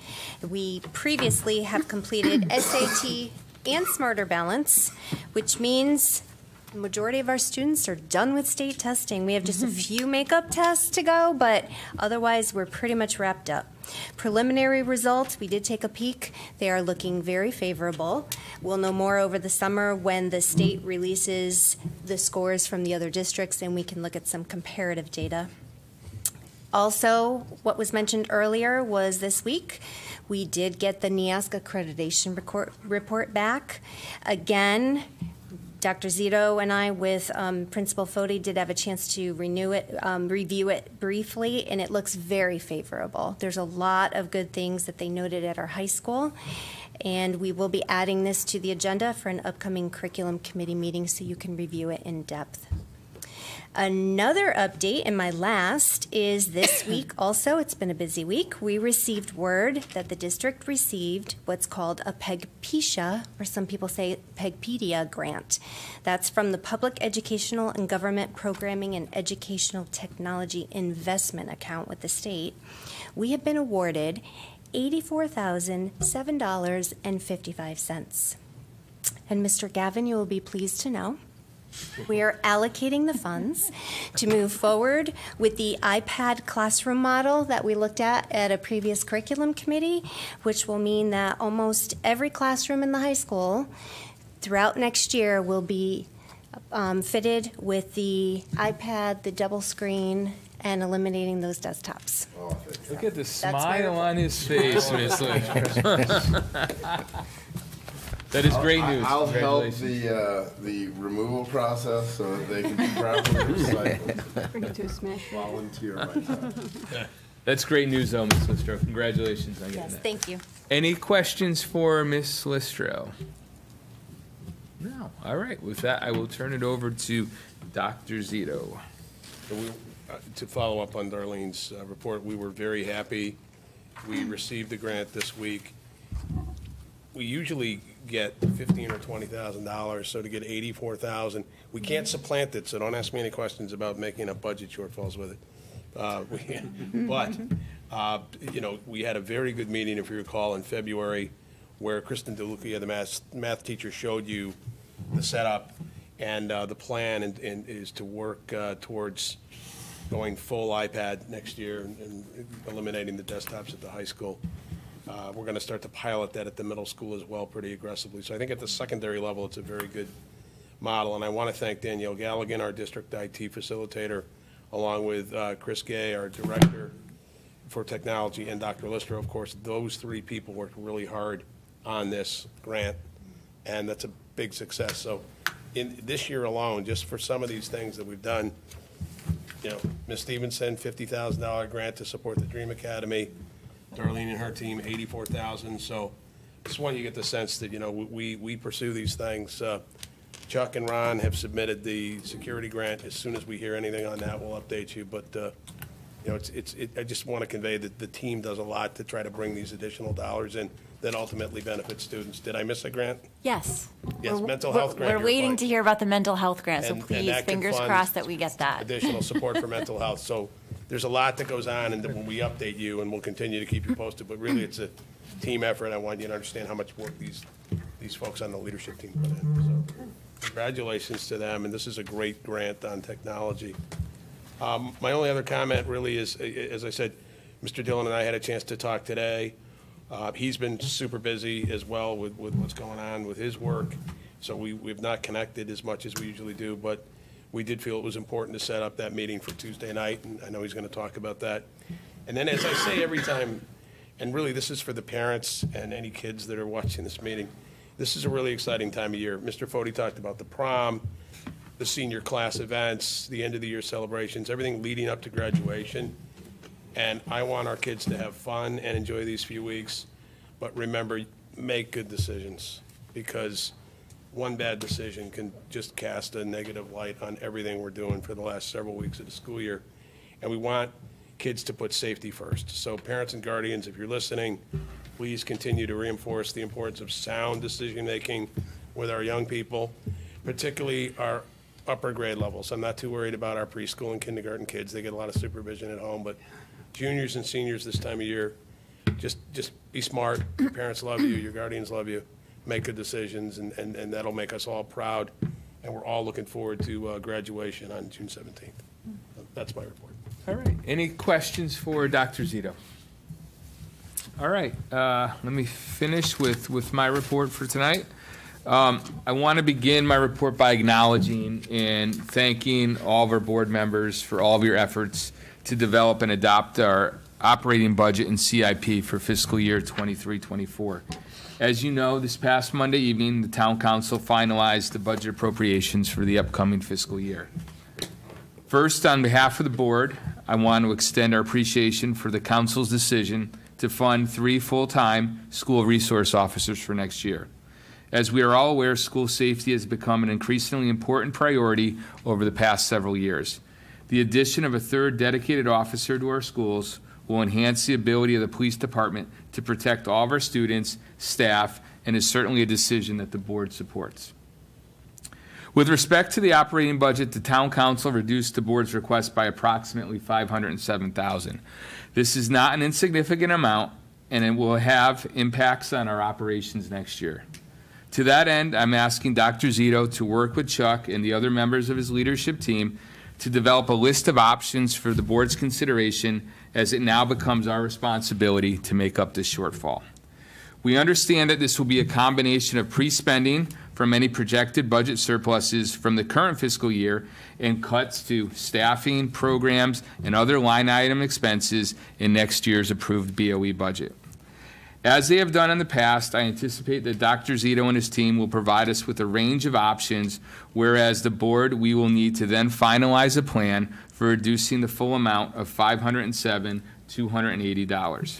We previously have completed SAT and Smarter Balance, which means the majority of our students are done with state testing. We have just a few makeup tests to go, but otherwise we're pretty much wrapped up. Preliminary results, we did take a peek. They are looking very favorable. We'll know more over the summer when the state releases the scores from the other districts and we can look at some comparative data. Also, what was mentioned earlier was this week, we did get the NEASC accreditation report back. Again, Dr. Zito and I with Principal Foti did have a chance to review it briefly, and it looks very favorable. There's a lot of good things that they noted at our high school, and we will be adding this to the agenda for an upcoming curriculum committee meeting so you can review it in depth. Another update, and my last, is this week also. It's been a busy week. We received word that the district received what's called a PEGPEDIA, or some people say PEGPEDIA grant. That's from the Public Educational and Government Programming and Educational Technology Investment Account with the state. We have been awarded $84,007.55. And Mr. Gavin, you will be pleased to know we are allocating the funds to move forward with the iPad classroom model that we looked at a previous curriculum committee, which will mean that almost every classroom in the high school throughout next year will be fitted with the iPad, the double screen, and eliminating those desktops. Look at the smile on his face, Ms. Lindstrom. That is great news. I'll help the removal process so that they can be properly recycled. Bring it to a smash. Volunteer myself. That's great news, though, Ms. Listro. Congratulations on getting Yes, that. thank you. Any questions for Ms. Listro? No. All right. With that, I will turn it over to Dr. Zito. To follow up on Darlene's report, we were very happy. We received the grant this week. We usually get $15,000 or $20,000, so to get $84,000, we can't supplant it. So don't ask me any questions about making up budget shortfalls with it. You know, we had a very good meeting, if you recall, in February, where Kristen DeLucia, the math teacher, showed you the setup, and the plan is to work towards going full iPad next year and eliminating the desktops at the high school. We're going to start to pilot that at the middle school as well pretty aggressively. So I think at the secondary level, it's a very good model. And I want to thank Danielle Galligan, our district IT facilitator, along with Chris Gay, our director for technology, and Dr. Listro, of course. Those three people worked really hard on this grant, and that's a big success. So in this year alone, just for some of these things that we've done, you know, Ms. Stevenson, $50,000 grant to support the Dream Academy. Darlene and her team, $84,000. So just want you to get the sense that, you know, we pursue these things. Chuck and Ron have submitted the security grant. As soon as we hear anything on that, we'll update you. But, you know, I just want to convey that the team does a lot to try to bring these additional dollars in that ultimately benefit students. Did I miss a grant? Yes. Yes, mental health grant. We're waiting to hear about the mental health grant, so please, fingers crossed that we get that. Additional support for mental health. So there's a lot that goes on, and then when we update you, and we'll continue to keep you posted, but really it's a team effort. I want you to understand how much work these folks on the leadership team put in. So congratulations to them, and this is a great grant on technology. My only other comment really is, as I said, Mr. Dillon and I had a chance to talk today. He's been super busy as well with what's going on with his work, so we've not connected as much as we usually do, but we did feel it was important to set up that meeting for Tuesday night, and I know he's going to talk about that. And then, as I say every time, and really this is for the parents and any kids that are watching this meeting, this is a really exciting time of year. Mr. Foti talked about the prom, the senior class events, the end of the year celebrations, everything leading up to graduation. And I want our kids to have fun and enjoy these few weeks. But remember, make good decisions, because one bad decision can just cast a negative light on everything we're doing for the last several weeks of the school year. And we want kids to put safety first. So parents and guardians, if you're listening, please continue to reinforce the importance of sound decision-making with our young people, particularly our upper grade levels. I'm not too worried about our preschool and kindergarten kids. They get a lot of supervision at home, but juniors and seniors this time of year, just be smart. Your parents love you, your guardians love you. Make good decisions, and that'll make us all proud. And we're all looking forward to graduation on June 17th. That's my report. All right. Any questions for Dr. Zito? All right. Let me finish with my report for tonight. I want to begin my report by acknowledging and thanking all of our board members for all of your efforts to develop and adopt our operating budget and CIP for fiscal year 23-24. As you know, this past Monday evening, the Town Council finalized the budget appropriations for the upcoming fiscal year. First, on behalf of the board, I want to extend our appreciation for the council's decision to fund 3 full-time school resource officers for next year. As we are all aware, school safety has become an increasingly important priority over the past several years. The addition of a 3rd dedicated officer to our schools will enhance the ability of the police department to protect all of our students, staff, and is certainly a decision that the board supports. With respect to the operating budget, the Town Council reduced the board's request by approximately $507,000. This is not an insignificant amount, and it will have impacts on our operations next year. To that end, I'm asking Dr. Zito to work with Chuck and the other members of his leadership team to develop a list of options for the board's consideration, as it now becomes our responsibility to make up this shortfall. We understand that this will be a combination of pre-spending from any projected budget surpluses from the current fiscal year and cuts to staffing, programs, and other line item expenses in next year's approved BOE budget. As they have done in the past, I anticipate that Dr. Zito and his team will provide us with a range of options, whereas the board, we will need to then finalize a plan for reducing the full amount of $507,280.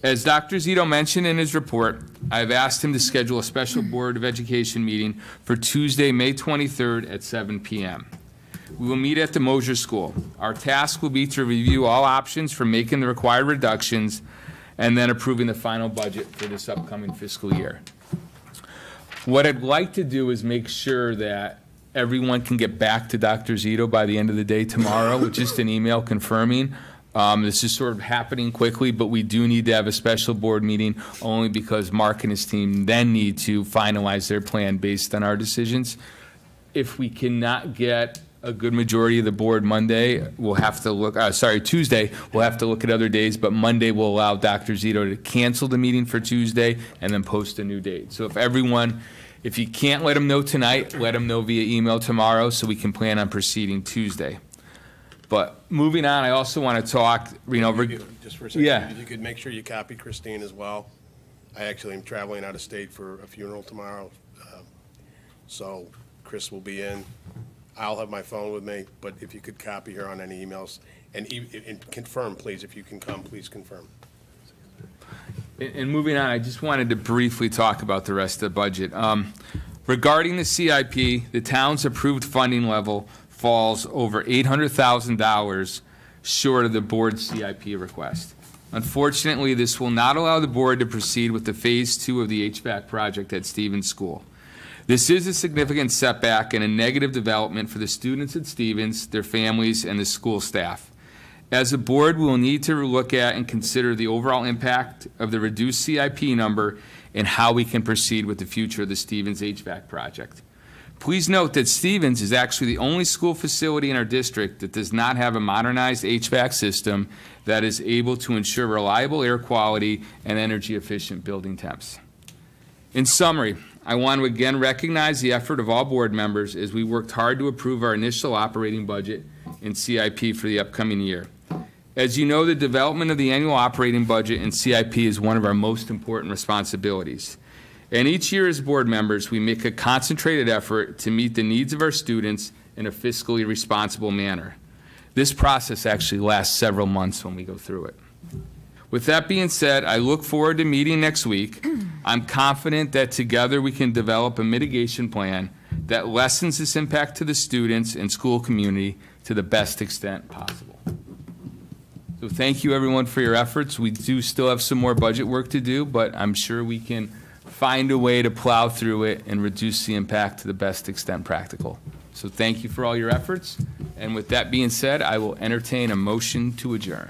As Dr. Zito mentioned in his report, I have asked him to schedule a special Board of Education meeting for Tuesday, May 23rd at 7 p.m. We will meet at the Mosier School. Our task will be to review all options for making the required reductions and then approving the final budget for this upcoming fiscal year. What I'd like to do is make sure that everyone can get back to Dr. Zito by the end of the day tomorrow with just an email confirming. This is sort of happening quickly, but we do need to have a special board meeting only because Mark and his team then need to finalize their plan based on our decisions. If we cannot get a good majority of the board Monday, we'll have to look, Tuesday, we'll have to look at other days, but Monday will allow Dr. Zito to cancel the meeting for Tuesday and then post a new date. So if you can't let him know tonight, let him know via email tomorrow so we can plan on proceeding Tuesday. But moving on, I also want to talk, just for a second, yeah. If you could make sure you copy Christine as well. I actually am traveling out of state for a funeral tomorrow, so Chris will be in. I'll have my phone with me, but if you could copy her on any emails and confirm, please, if you can come, please confirm. And moving on, I just wanted to briefly talk about the rest of the budget. Regarding the CIP, the town's approved funding level falls over $800,000 short of the board's CIP request. Unfortunately, this will not allow the board to proceed with the Phase 2 of the HVAC project at Stevens School. This is a significant setback and a negative development for the students at Stevens, their families, and the school staff. As a board, we will need to look at and consider the overall impact of the reduced CIP number and how we can proceed with the future of the Stevens HVAC project. Please note that Stevens is actually the only school facility in our district that does not have a modernized HVAC system that is able to ensure reliable air quality and energy-efficient building temps. In summary, I want to again recognize the effort of all board members as we worked hard to approve our initial operating budget and CIP for the upcoming year. As you know, the development of the annual operating budget and CIP is one of our most important responsibilities. And each year as board members, we make a concentrated effort to meet the needs of our students in a fiscally responsible manner. This process actually lasts several months when we go through it. With that being said, I look forward to meeting next week. I'm confident that together we can develop a mitigation plan that lessens this impact to the students and school community to the best extent possible. So thank you everyone for your efforts. We do still have some more budget work to do, but I'm sure we can find a way to plow through it and reduce the impact to the best extent practical. So thank you for all your efforts. And with that being said, I will entertain a motion to adjourn.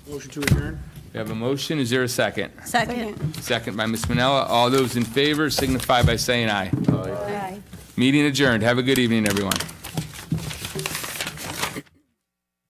Motion to adjourn. We have a motion. Is there a second? Second. Second by Ms. Manella. All those in favor signify by saying aye. Aye. Meeting adjourned. Have a good evening, everyone.